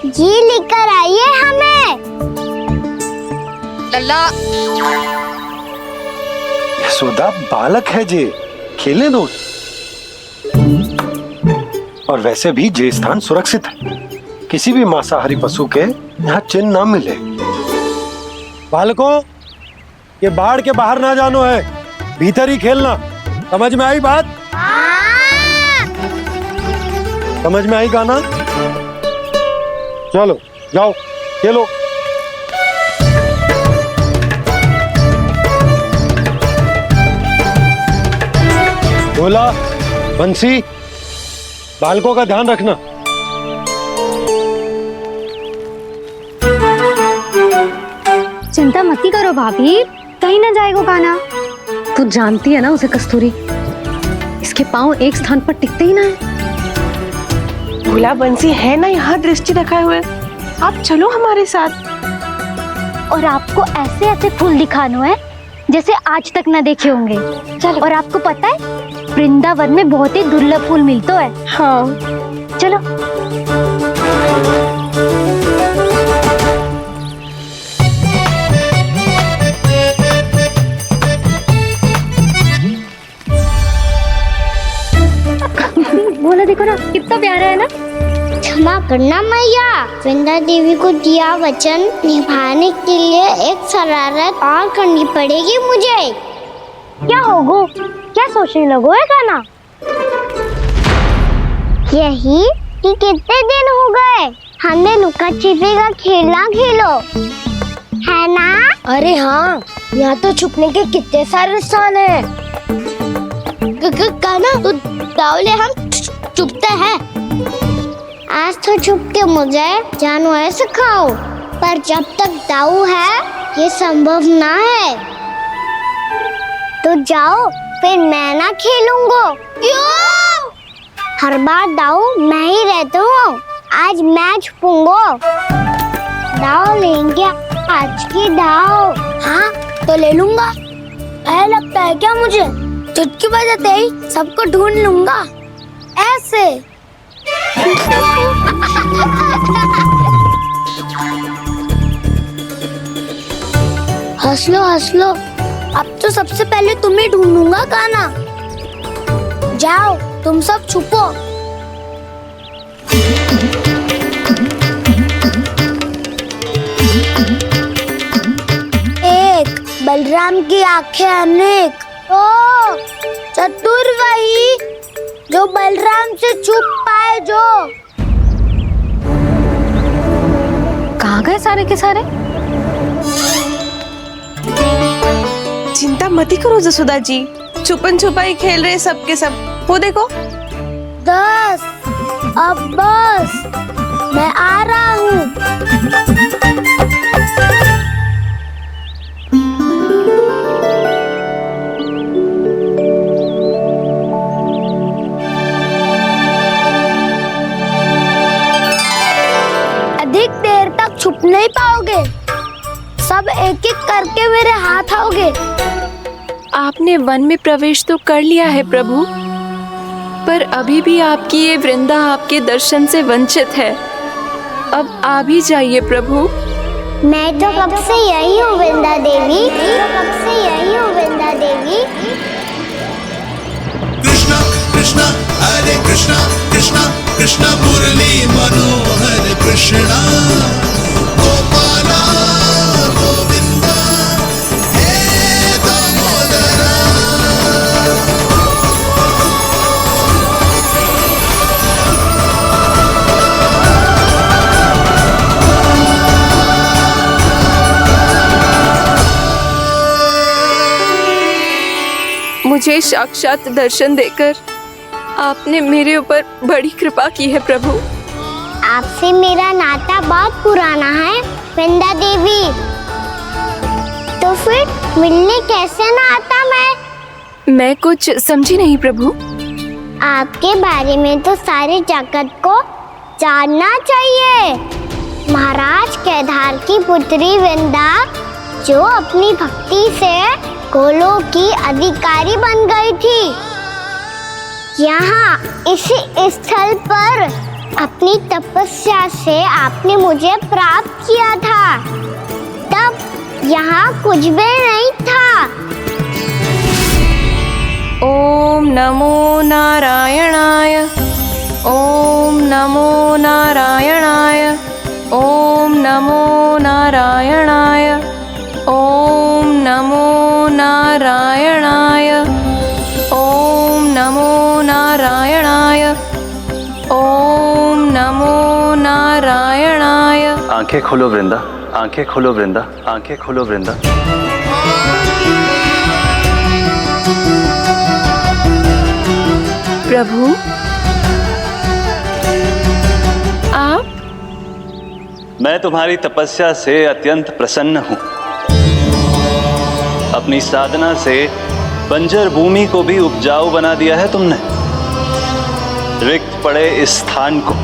जी लेकर आई है हमें। लल्ला, यशोदा बालक है जे, खेलने दो। और वैसे भी जे स्थान सुरक्षित है, किसी भी मांसाहारी पशु के यहाँ चिन्ह ना मिले। बालकों, ये बाढ़ के बाहर ना जानो है, भीतर ही खेलना। समझ में आई बात? समझ में आई गाना? चलो जाओ। ये लो। भोला, बंसी, बालकों का ध्यान रखना। चिंता मत करो भाभी, कहीं ना जाएगा काना। तू जानती है ना उसे कस्तूरी, इसके पांव एक स्थान पर टिकते ही ना है। भोला बंसी है ना यहाँ दृष्टि रखाए हुए, आप चलो हमारे साथ। और आपको ऐसे ऐसे फूल दिखाना है जैसे आज तक ना देखे होंगे। चलो। और आपको पता है वृंदावन में बहुत ही दुर्लभ फूल मिलते हैं। हाँ चलो। बोला देखो ना कितना प्यारा है ना। क्षमा करना मैया, वृंदा देवी को दिया वचन निभाने के लिए एक शरारत और करनी पड़ेगी मुझे। क्या होगो, क्या सोचने लगो है गाना? यही कि कितने दिन हो गए हमने लुका छिपी का खेलना खेलो, है ना? अरे हाँ, यहाँ तो छुपने के कितने सारे स्थान है। गाना तो दावले हम छुपते हैं। आज तो छुप के मुझे जानवर सिखाओ, पर जब तक दाऊ है ये संभव ना है। तो जाओ, फिर मैं ना खेलूंगा। क्यों? हर बार दाऊ मैं ही रहता हूँ, आज मैं छुपूंगा। दाऊ लेंगे आज की दाऊ। हाँ तो ले लूंगा। ऐसा लगता है क्या मुझे? चुटकी बजाते ही सबको ढूंढ लूंगा ऐसे। हंस लो, अब तो सबसे पहले तुम्हें ढूंढूंगा गाना। जाओ तुम सब छुपो। एक बलराम की आंखें अनेक। ओ चतुर वही जो बलराम से छुप पाए। जो कहाँ गए सारे के सारे? चिंता मत करो जसोदा जी, छुपन छुपाई खेल रहे सब के सब। वो देखो 10 अब बस, मैं आ रहा हूँ। अधिक देर तक छुप नहीं पाओगे, सब एक एक करके मेरे हाथ आओगे। आपने वन में प्रवेश तो कर लिया है प्रभु, पर अभी भी आपकी ये वृंदा आपके दर्शन से वंचित है। अब आ भी जाइए प्रभु। मैं तो कब से यही हूँ वृंदा देवी, कृष्णा कृष्णा हरे कृष्णा कृष्णा कृष्णा मुरली मनोहर कृष्णा गोपाला गोविंदा हे दामोदरा। मुझे साक्षात दर्शन देकर आपने मेरे ऊपर बड़ी कृपा की है प्रभु। आपसे मेरा नाता बहुत पुराना है वृंदा देवी, तो फिर मिलने कैसे ना आता मैं कुछ समझी नहीं प्रभु। आपके बारे में तो सारे जगत को जानना चाहिए। महाराज केदार की पुत्री वृंदा जो अपनी भक्ति से गोलोक की अधिकारी बन गई थी, यहाँ इसी स्थल पर अपनी तपस्या से आपने मुझे प्राप्त किया था। तब यहाँ कुछ भी नहीं था। ओम नमो नारायणाय, ओम नमो नारायणाय, ओम नमो नारायणाय, ओम नमो नारायणाय, ओम नमो नारायणाय, ओम नमो नारायणाय। आंखें खोलो वृंदा, आंखें खोलो वृंदा, आंखें खोलो वृंदा। प्रभु आप? मैं तुम्हारी तपस्या से अत्यंत प्रसन्न हूं। अपनी साधना से बंजर भूमि को भी उपजाऊ बना दिया है तुमने। रिक्त पड़े इस स्थान को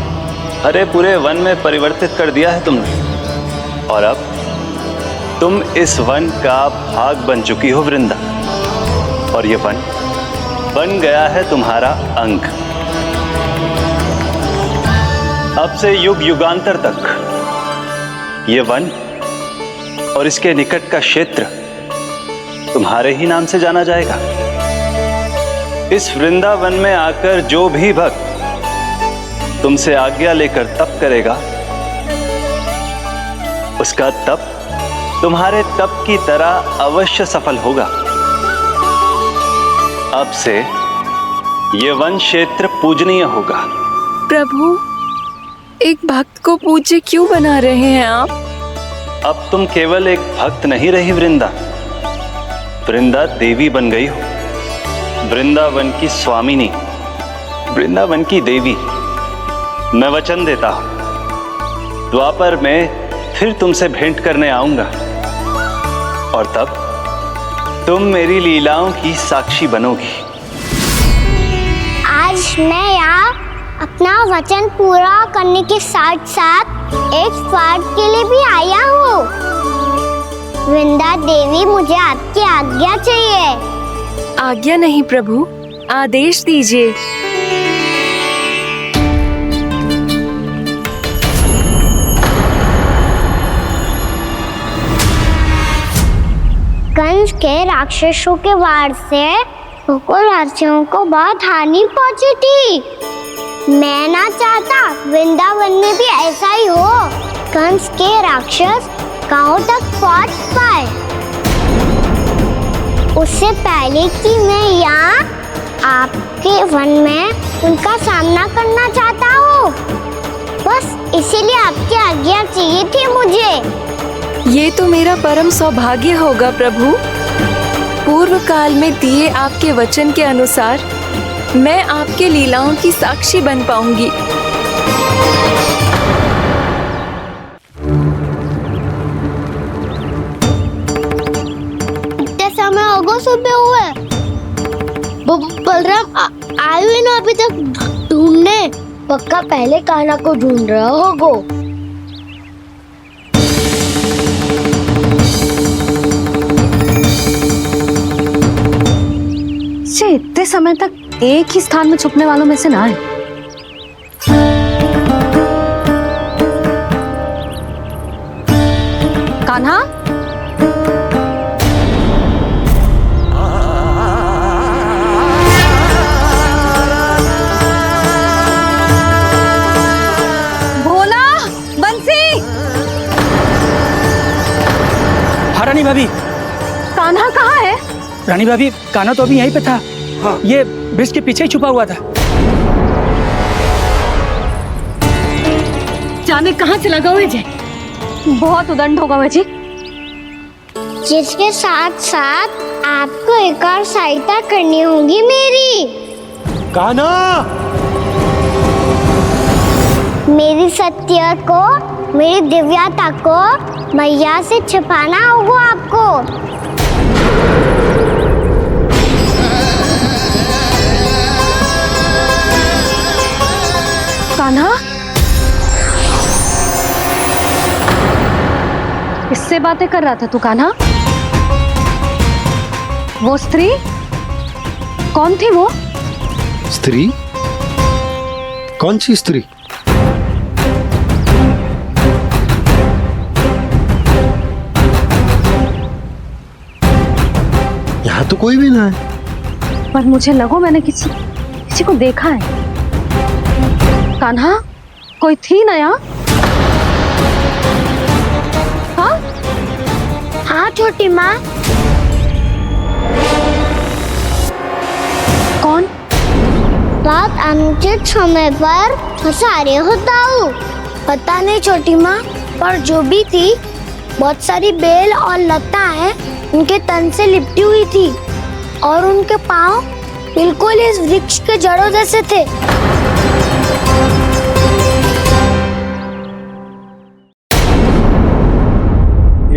हरे पूरे वन में परिवर्तित कर दिया है तुमने। और अब तुम इस वन का भाग बन चुकी हो वृंदा। और ये वन बन गया है तुम्हारा अंग। अब से युग युगांतर तक ये वन और इसके निकट का क्षेत्र तुम्हारे ही नाम से जाना जाएगा। इस वृंदावन में आकर जो भी भक्त तुमसे आज्ञा लेकर तप करेगा, उसका तप तुम्हारे तप की तरह अवश्य सफल होगा। अब से ये वन क्षेत्र पूजनीय होगा। प्रभु, एक भक्त को पूज्य क्यों बना रहे हैं आप? अब तुम केवल एक भक्त नहीं रही वृंदा, वृंदा देवी बन गई हो। वृंदावन की स्वामिनी, वृंदावन की देवी। मैं वचन देता हूं, द्वापर में फिर तुमसे भेंट करने आऊंगा और तब तुम मेरी लीलाओं की साक्षी बनोगी। आज मैं यहाँ अपना वचन पूरा करने के साथ साथ एक स्वार्थ के लिए भी आया हूँ। वृंदा देवी, मुझे आपकी आज्ञा चाहिए। आज्ञा नहीं प्रभु, आदेश दीजिए। कंस के राक्षसों के वार से गोकुलवासियों को बहुत हानि पहुंची थी। मैं ना चाहता वृंदावन में भी ऐसा ही हो। कंस के राक्षस गांव तक पहुंच पाए, उससे पहले कि मैं यहाँ आपके वन में उनका सामना करना चाहता हूँ। बस इसीलिए आपकी आज्ञा चाहिए थी मुझे। ये तो मेरा परम सौभाग्य होगा प्रभु। पूर्व काल में दिए आपके वचन के अनुसार मैं आपके लीलाओं की साक्षी बन पाऊंगी। इतने समय होगा सुबह हुए। बलराम आए हुए ना अभी तक ढूंढने। पक्का पहले कान्हा को ढूंढ रहा होगा। इतने समय तक एक ही स्थान में छुपने वालों में से ना है। कान्हा, भोला, बंसी। हाँ रानी भाभी। कान्हा कहाँ है? रानी भाभी, कान्हा तो अभी यहीं पे था। हाँ। ये ब्रिज के पीछे ही छुपा हुआ था। जाने कहाँ चला गया मुझे। बहुत उदंड होगा मुझे। जिसके साथ साथ आपको एक और सहायता करनी होगी मेरी। कान्हा, मेरी सत्य को, मेरी दिव्यता को मैया से छिपाना होगा आपको। कान्हा, किससे बातें कर रहा था तू कान्हा? वो स्त्री कौन थी? वो स्त्री? कौन सी स्त्री? यहाँ तो कोई भी ना है। पर मुझे लगो मैंने किसी को देखा है। कान्हा, कोई थी ना यहाँ? हाँ? हाँ छोटी माँ। कौन? रात अनुचित समय पर फंसारे होता हूँ। पता नहीं छोटी माँ, पर जो भी थी बहुत सारी बेल और लता है उनके तन से लिपटी हुई थी और उनके पाँव बिल्कुल इस वृक्ष के जड़ों जैसे थे।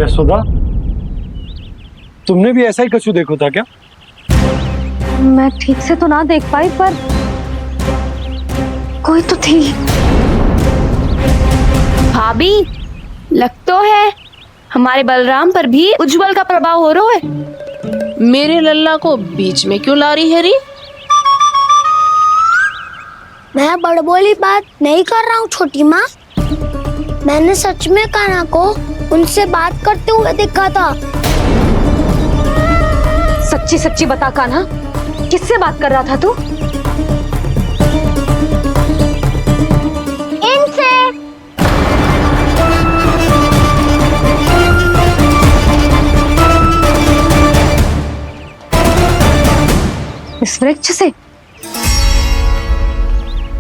यशोदा, तुमने भी ऐसा ही कछू देखो था क्या? मैं ठीक से तो ना देख पाई, पर कोई तो थी। भाभी, लग तो है हमारे बलराम पर भी उज्जवल का प्रभाव हो रहा है। मेरे लल्ला को बीच में क्यों ला रही है री? मैं बड़बोली बात नहीं कर रहा हूँ छोटी माँ। मैंने सच में कान्हा को उनसे बात करते हुए देखा था। सच्ची सच्ची बता कान्हा, किससे बात कर रहा था तू? इनसे। इस वृक्ष से?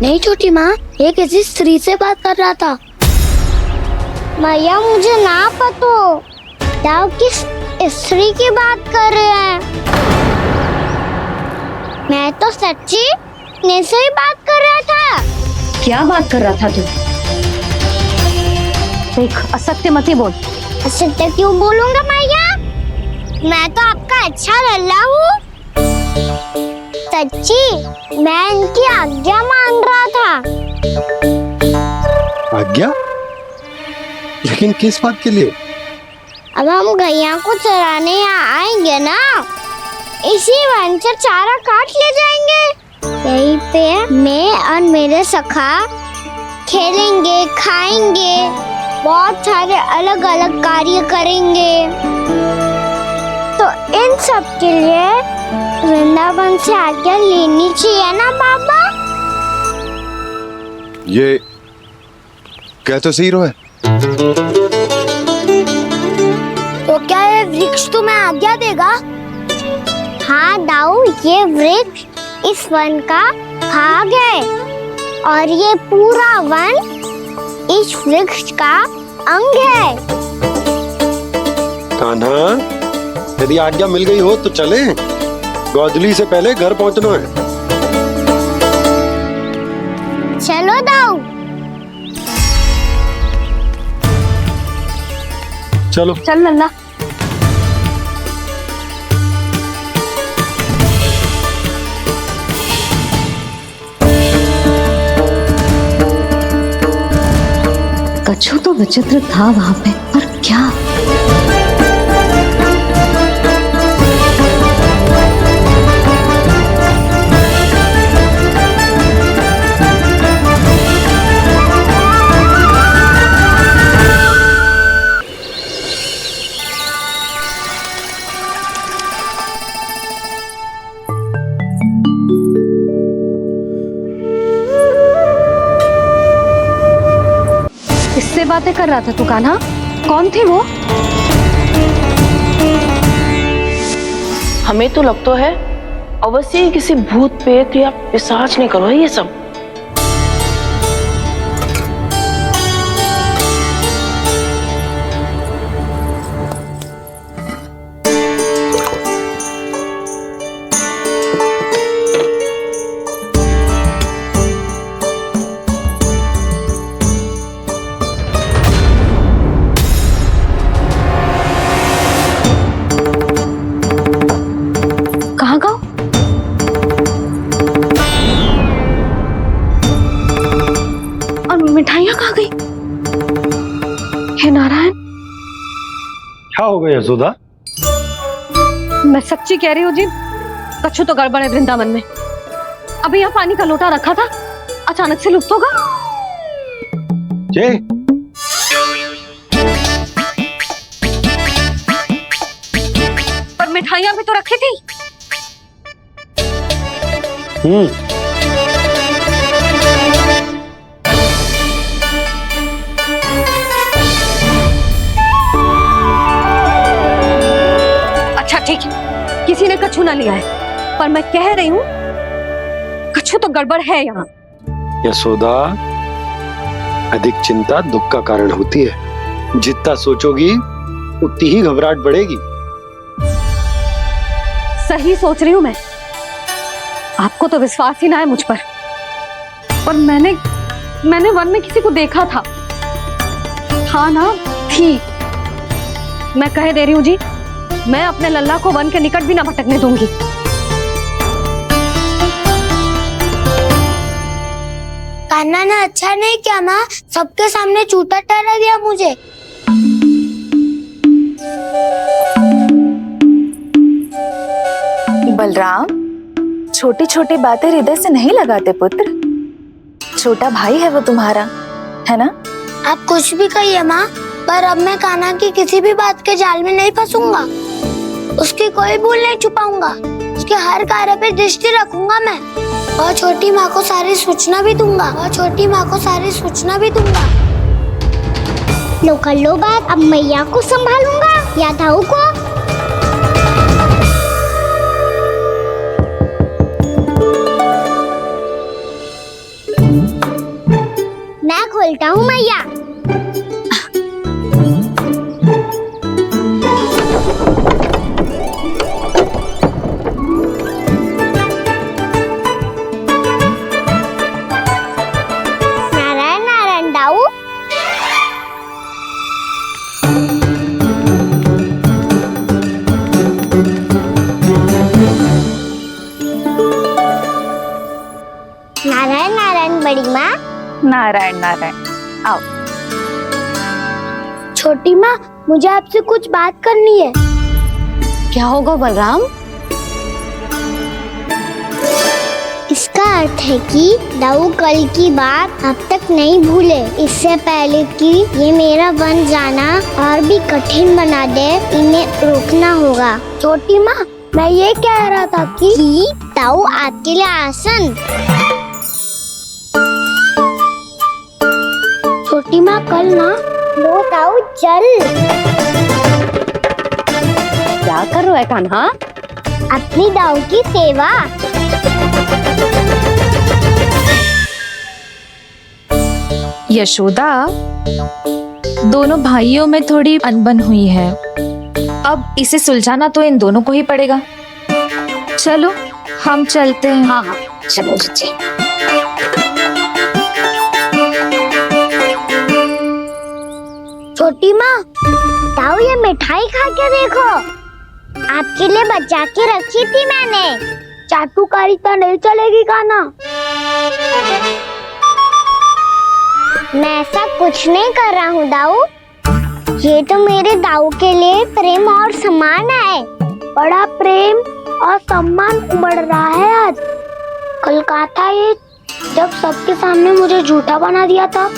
नहीं छोटी माँ, ये किसी स्त्री से बात कर रहा था। मैया मुझे ना पतो दाव किस स्त्री की बात कर रहे हैं। मैं तो सच्ची ने से ही बात कर रहा था। क्या बात कर रहा था तू? देख, असत्य मत ही बोल। असत्य क्यों बोलूंगा मैया? मैं तो आपका अच्छा लल्ला हूँ। सच्ची मैं इनकी आज्ञा मान रहा था। आज्ञा? लेकिन किस बात के लिए? अब हम गैया को चराने यहाँ आएंगे ना, इसी वन से चारा काट ले जाएंगे। यहीं पे मैं और मेरे सखा खेलेंगे, खाएंगे, बहुत सारे अलग अलग कार्य करेंगे। तो इन सब के लिए वृंदावन से आज्ञा लेनी चाहिए ना बाबा? ये क्या तो सही रो है। तो क्या ये वृक्ष तुम्हें आज्ञा देगा? हाँ दाऊ, ये वृक्ष इस वन का भाग है और ये पूरा वन इस वृक्ष का अंग है। कान्हा, यदि आज्ञा मिल गई हो तो चले। गोधली से पहले घर पहुंचना है। चलो दाऊ। चलो चल लल्ला। कछु तो विचित्र था वहां पे, पर क्या? किससे बातें कर रहा था तू कान्हा? कौन थे वो? हमें तो लगता है अवश्य ही किसी भूत प्रेत या पिशाच ने करो ये सब। कहाँ गाँव? और मिठाइयाँ कहाँ गई? हे नारायण, क्या हो गया यशोदा? मैं सच्ची कह रही हूँ जी, कछु तो गड़बड़ है वृंदावन में। अभी यहाँ पानी का लोटा रखा था, अचानक से लुप्त होगा। जय, पर मिठाइयाँ भी तो रखी थी। अच्छा ठीक है, किसी ने कछु ना लिया है, पर मैं कह रही हूँ कछु तो गड़बड़ है यहाँ। यशोदा, अधिक चिंता दुख का कारण होती है। जितना सोचोगी उतनी ही घबराहट बढ़ेगी। सही सोच रही हूँ मैं। आपको तो विश्वास ही ना है मुझ पर मैंने वन में किसी को देखा था। हाँ ना, थी। मैं कह दे रही हूँ जी, मैं अपने लल्ला को वन के निकट भी ना भटकने दूंगी। कान्हा ने अच्छा नहीं किया माँ, सबके सामने झूठा ठहरा दिया मुझे। बलराम, छोटी छोटी बातें हृदय से नहीं लगाते पुत्र। छोटा भाई है वो तुम्हारा, है ना? आप कुछ भी कहिए माँ, पर अब मैं कान्हा की किसी भी बात के जाल में नहीं फंसूंगा। उसकी कोई भूल नहीं छुपाऊंगा। उसके हर कार्य पे दृष्टि रखूंगा मैं, और छोटी माँ को सारी सूचना भी दूंगा। लो कर लो बात, अब मैया को संभालूंगा या दाऊ को। मैं खोलता हूँ मैया। नारायण नारायण दाऊ। नारायण नारायण बड़ी माँ। नारायण नारायण, आओ। छोटी माँ, मुझे आपसे कुछ बात करनी है। क्या होगा बलराम? इसका अर्थ है कि दाऊ कल की बात अब तक नहीं भूले। इससे पहले कि ये मेरा वन जाना और भी कठिन बना दे, इन्हें रोकना होगा। छोटी माँ, मैं ये कह रहा था कि दाऊ आपके लिए आसन। छोटी माँ, कल ना लो दाऊ चल। क्या कर रहा है कान्हा? अपनी दाऊ की सेवा। यशोदा, दोनों भाइयों में थोड़ी अनबन हुई है। अब इसे सुलझाना तो इन दोनों को ही पड़ेगा। चलो हम चलते हैं। हाँ हाँ, चलो जी। छोटी माँ, दाऊ ये मिठाई खा के देखो। आपके लिए बचा के रखी थी मैंने। चाटुकारिता नहीं चलेगी कान्हा। मैं ऐसा कुछ नहीं कर रहा हूँ दाऊ। ये तो मेरे दाऊ के लिए प्रेम और सम्मान है। बड़ा प्रेम और सम्मान उमड़ रहा है आज। कल कहा था ये, जब सबके सामने मुझे झूठा बना दिया था।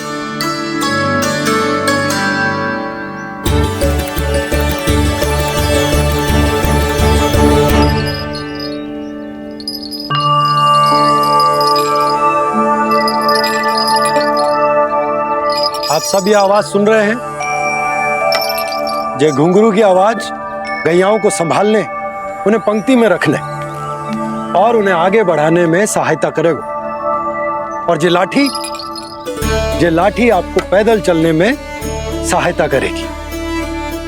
आप सब ये आवाज सुन रहे हैं? ये घुंघरू की आवाज गैयाओं को संभालने, उन्हें पंक्ति में रखने और उन्हें आगे बढ़ाने में सहायता करेगा। और ये लाठी आपको पैदल चलने में सहायता करेगी।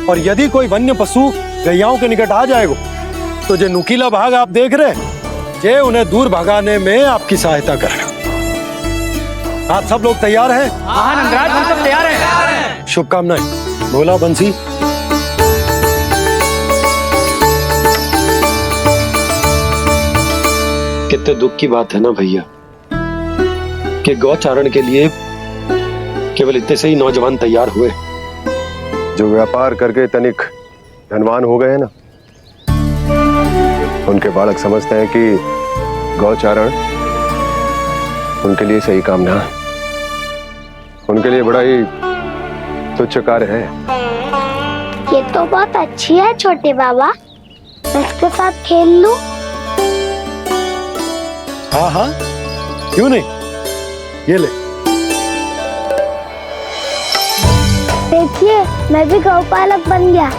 और यदि कोई वन्य पशु गैयाओं के निकट आ जाएगा तो जो नुकीला भाग आप देख रहे हैं, ये उन्हें दूर भगाने में आपकी सहायता करेगा। आप सब लोग तैयार हैं? हाँ नंदराज, हम सब तैयार हैं। शुभकामनाएं। भोला बंसी। कितने दुख की बात है ना भैया कि गौचारण के लिए केवल इतने से ही नौजवान तैयार हुए। जो व्यापार करके तनिक धनवान हो गए ना, उनके बालक समझते हैं कि गौचारण उनके लिए सही काम ना है। उनके लिए बड़ा ही तुच्छ कार्य है। ये तो बहुत अच्छी है छोटे बाबा, मैं इसके साथ खेल लूं? हाँ हाँ, क्यों नहीं। ये ले। देखिए, मैं भी गौपालक बन गया।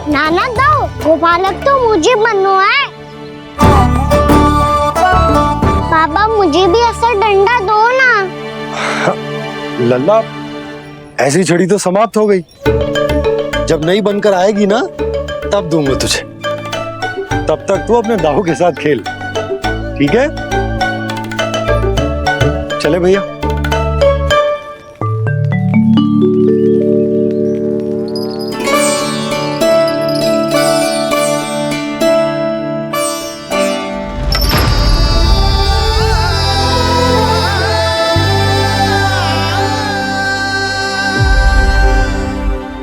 नाना दो, गौपालक तो मुझे बनना है। बाबा मुझे भी ऐसा डंडा दो ना। लल्ला, ऐसी छड़ी तो समाप्त हो गई। जब नई बनकर आएगी ना तब दूंगा तुझे। तब तक तू अपने दाऊ के साथ खेल, ठीक है? चले भैया।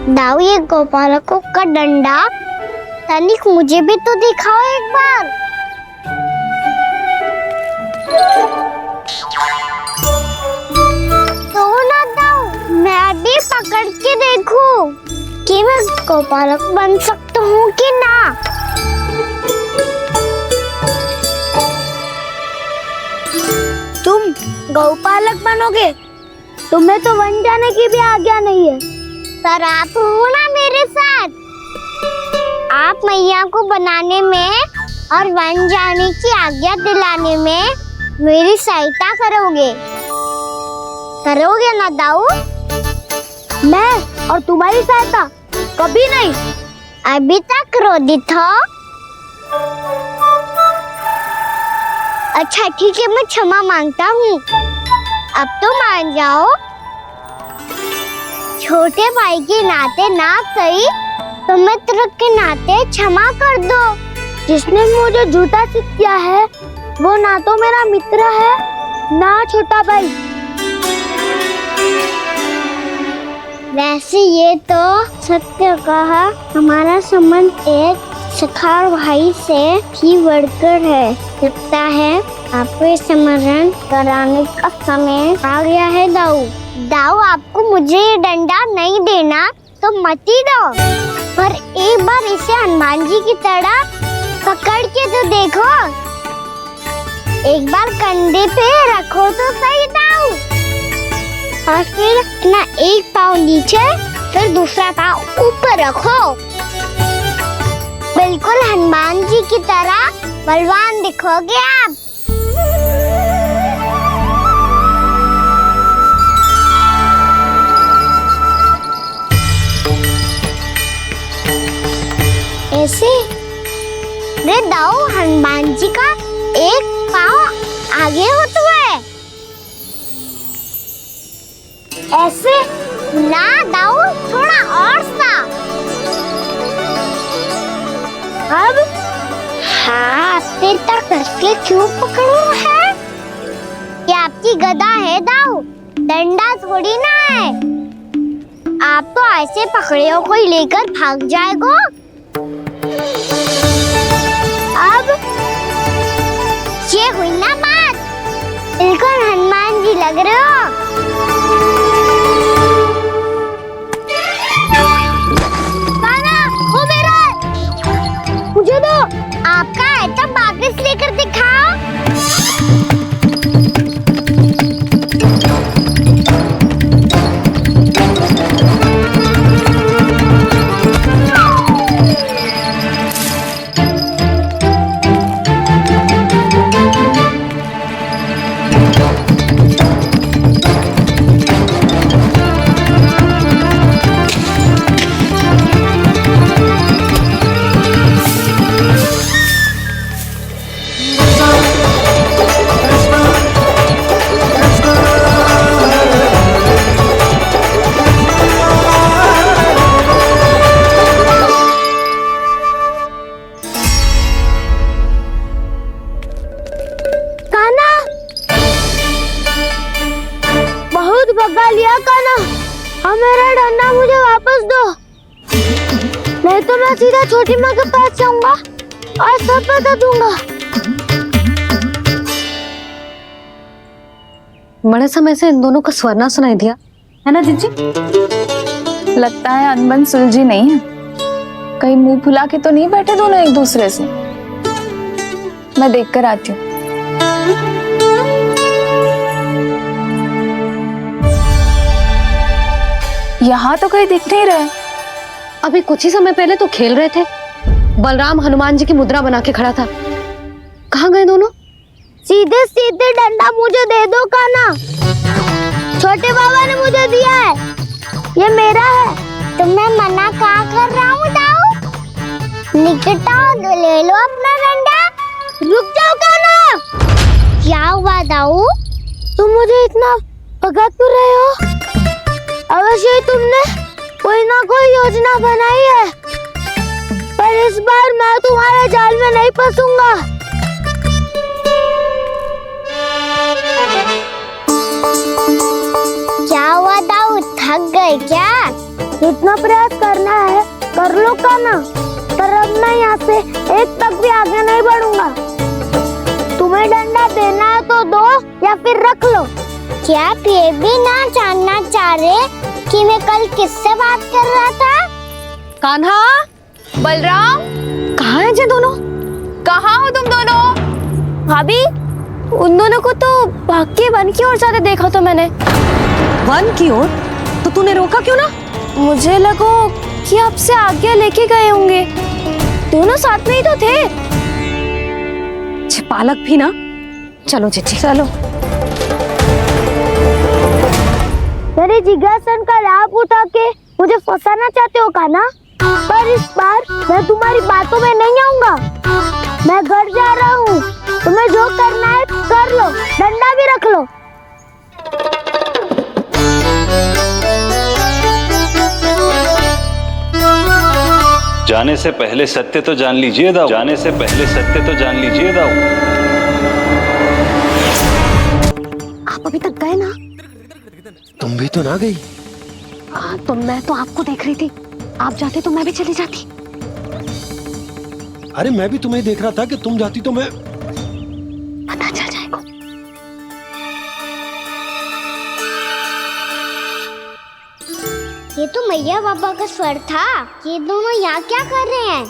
दाऊ, ये गोपालकों का डंडा तनिक मुझे भी तो दिखाओ एक बार। तो ना दाऊ, मैं भी पकड़ के देखूं कि मैं गोपालक बन सकता हूँ कि ना। तुम गौपालक बनोगे? तुम्हें तो वन जाने की भी आज्ञा नहीं है। पर आप हो ना मेरे साथ। आप मैया को बनाने में और वन जाने की आज्ञा दिलाने में मेरी सहायता करोगे ना दाऊ? मैं और तुम्हारी सहायता कभी नहीं। अभी तक क्रोधित हो? अच्छा ठीक है, मैं क्षमा मांगता हूँ। अब तो मान जाओ। छोटे भाई के नाते ना सही तो मित्र के नाते क्षमा कर दो। जिसने मुझे जूता सीख किया है वो ना तो मेरा मित्र है ना छोटा भाई। वैसे ये तो सत्य कहा, हमारा संबंध एक सखा भाई से भी बढ़कर है। लगता है आपको स्मरण कराने का समय आ गया है दाऊ। दाऊ, आपको मुझे ये डंडा नहीं देना तो मत ही दो, पर एक बार इसे हनुमान जी की तरह पकड़ के तो देखो। एक बार कंधे पे रखो तो सही दाऊ, और फिर अपना एक पाँव नीचे फिर दूसरा पाँव ऊपर रखो। बिल्कुल हनुमान जी की तरह बलवान दिखोगे आप। ऐसे रे दाऊ, हनुमान जी का एक पाँव आगे होता है। ऐसे ना दाऊ, थोड़ा और सा। अब हाथ पे तक करके क्यों पकड़ो है? ये आपकी गदा है दाऊ, डंडा थोड़ी ना है। आप तो ऐसे पकड़े हो कोई लेकर भाग जाएगा। अब ये हुई ना बात, बिल्कुल हनुमान जी लग रहे हो। काना, वो मेरा मुझे दो। आपका है तब वापस लेकर दिखाओ। भगा लिया काना, अब मेरा डंडा मुझे वापस दो, नहीं तो मैं सीधा छोटी माँ के पास जाऊंगा और सब बता दूंगा। बड़े समय से इन दोनों का स्वर ना सुनाई दिया है ना जीजी? लगता है अनबन सुलझी नहीं है। कहीं मुंह फुला के तो नहीं बैठे दोनों एक दूसरे से। मैं देख कर आती हूँ। यहाँ तो कहीं दिख नहीं रहा। अभी कुछ ही समय पहले तो खेल रहे थे। बलराम हनुमान जी की मुद्रा बना के खड़ा था। कहाँ गए दोनों? सीधे सीधे डंडा मुझे दे दो काना, छोटे बाबा ने मुझे दिया है। ये मेरा है। तो मैं मना कहाँ कर रहा हूँ दाऊ? निकट आओ, ले लो अपना डंडा। रुक जाओ कान्हा। क्या हुआ दाऊ? तुम मुझे इतना भगा क्यों रहे हो? अवश्य ही तुमने कोई ना कोई योजना बनाई है, पर इस बार मैं तुम्हारे जाल में नहीं फंसूंगा। क्या हुआ दाऊ, थक गए क्या? इतना प्रयास करना है कर लो कान्हा, पर अब मैं यहाँ से एक तक भी आगे नहीं बढ़ूंगा। तुम्हें डंडा देना है तो दो या फिर रख लो। क्या आप ये भी ना जानना चाह रहे कि मैं कल किससे बात कर रहा था? कान्हा, बलराम, कहाँ हैं ये दोनों? कहाँ हो तुम दोनों? भाभी, उन दोनों को तो भाग के वन की ओर जाते देखा तो मैंने। वन की ओर? तो तूने रोका क्यों ना? मुझे लगो कि आपसे आगे लेके गए होंगे। दोनों साथ में ही तो थे। पालक भी ना। चलो चिट्ठी, चलो। मेरे जिज्ञासन का लाभ उठा के मुझे फंसाना चाहते हो कान्हा? पर इस बार मैं तुम्हारी बातों में नहीं आऊंगा। मैं घर जा रहा हूँ, तुम्हें जो करना है कर लो, डंडा भी रख लो। जाने से पहले सत्य तो जान लीजिए दाऊ। जाने से पहले सत्य तो जान लीजिए दाऊ। आप अभी तक गए ना? तुम भी तो ना गई। तो मैं तो आपको देख रही थी। आप जाते तो मैं भी चली जाती। अरे मैं भी तुम्हें देख रहा था कि तुम जाती तो मैं। पता चल जाएगा। ये तो मैया बाबा का स्वर था। ये दोनों यहाँ क्या कर रहे हैं?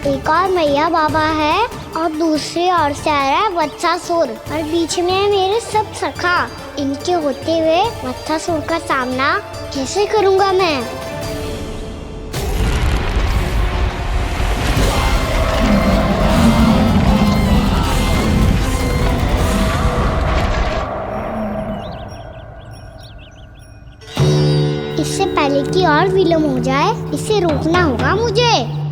एक और मैया बाबा है और दूसरी ओर से आ रहा है वत्सासुर और बीच में है मेरे सब सखा। इनके होते हुए वत्सासुर का सामना कैसे करूंगा मैं? इससे पहले कि और विलम्ब हो जाए, इसे रोकना होगा मुझे।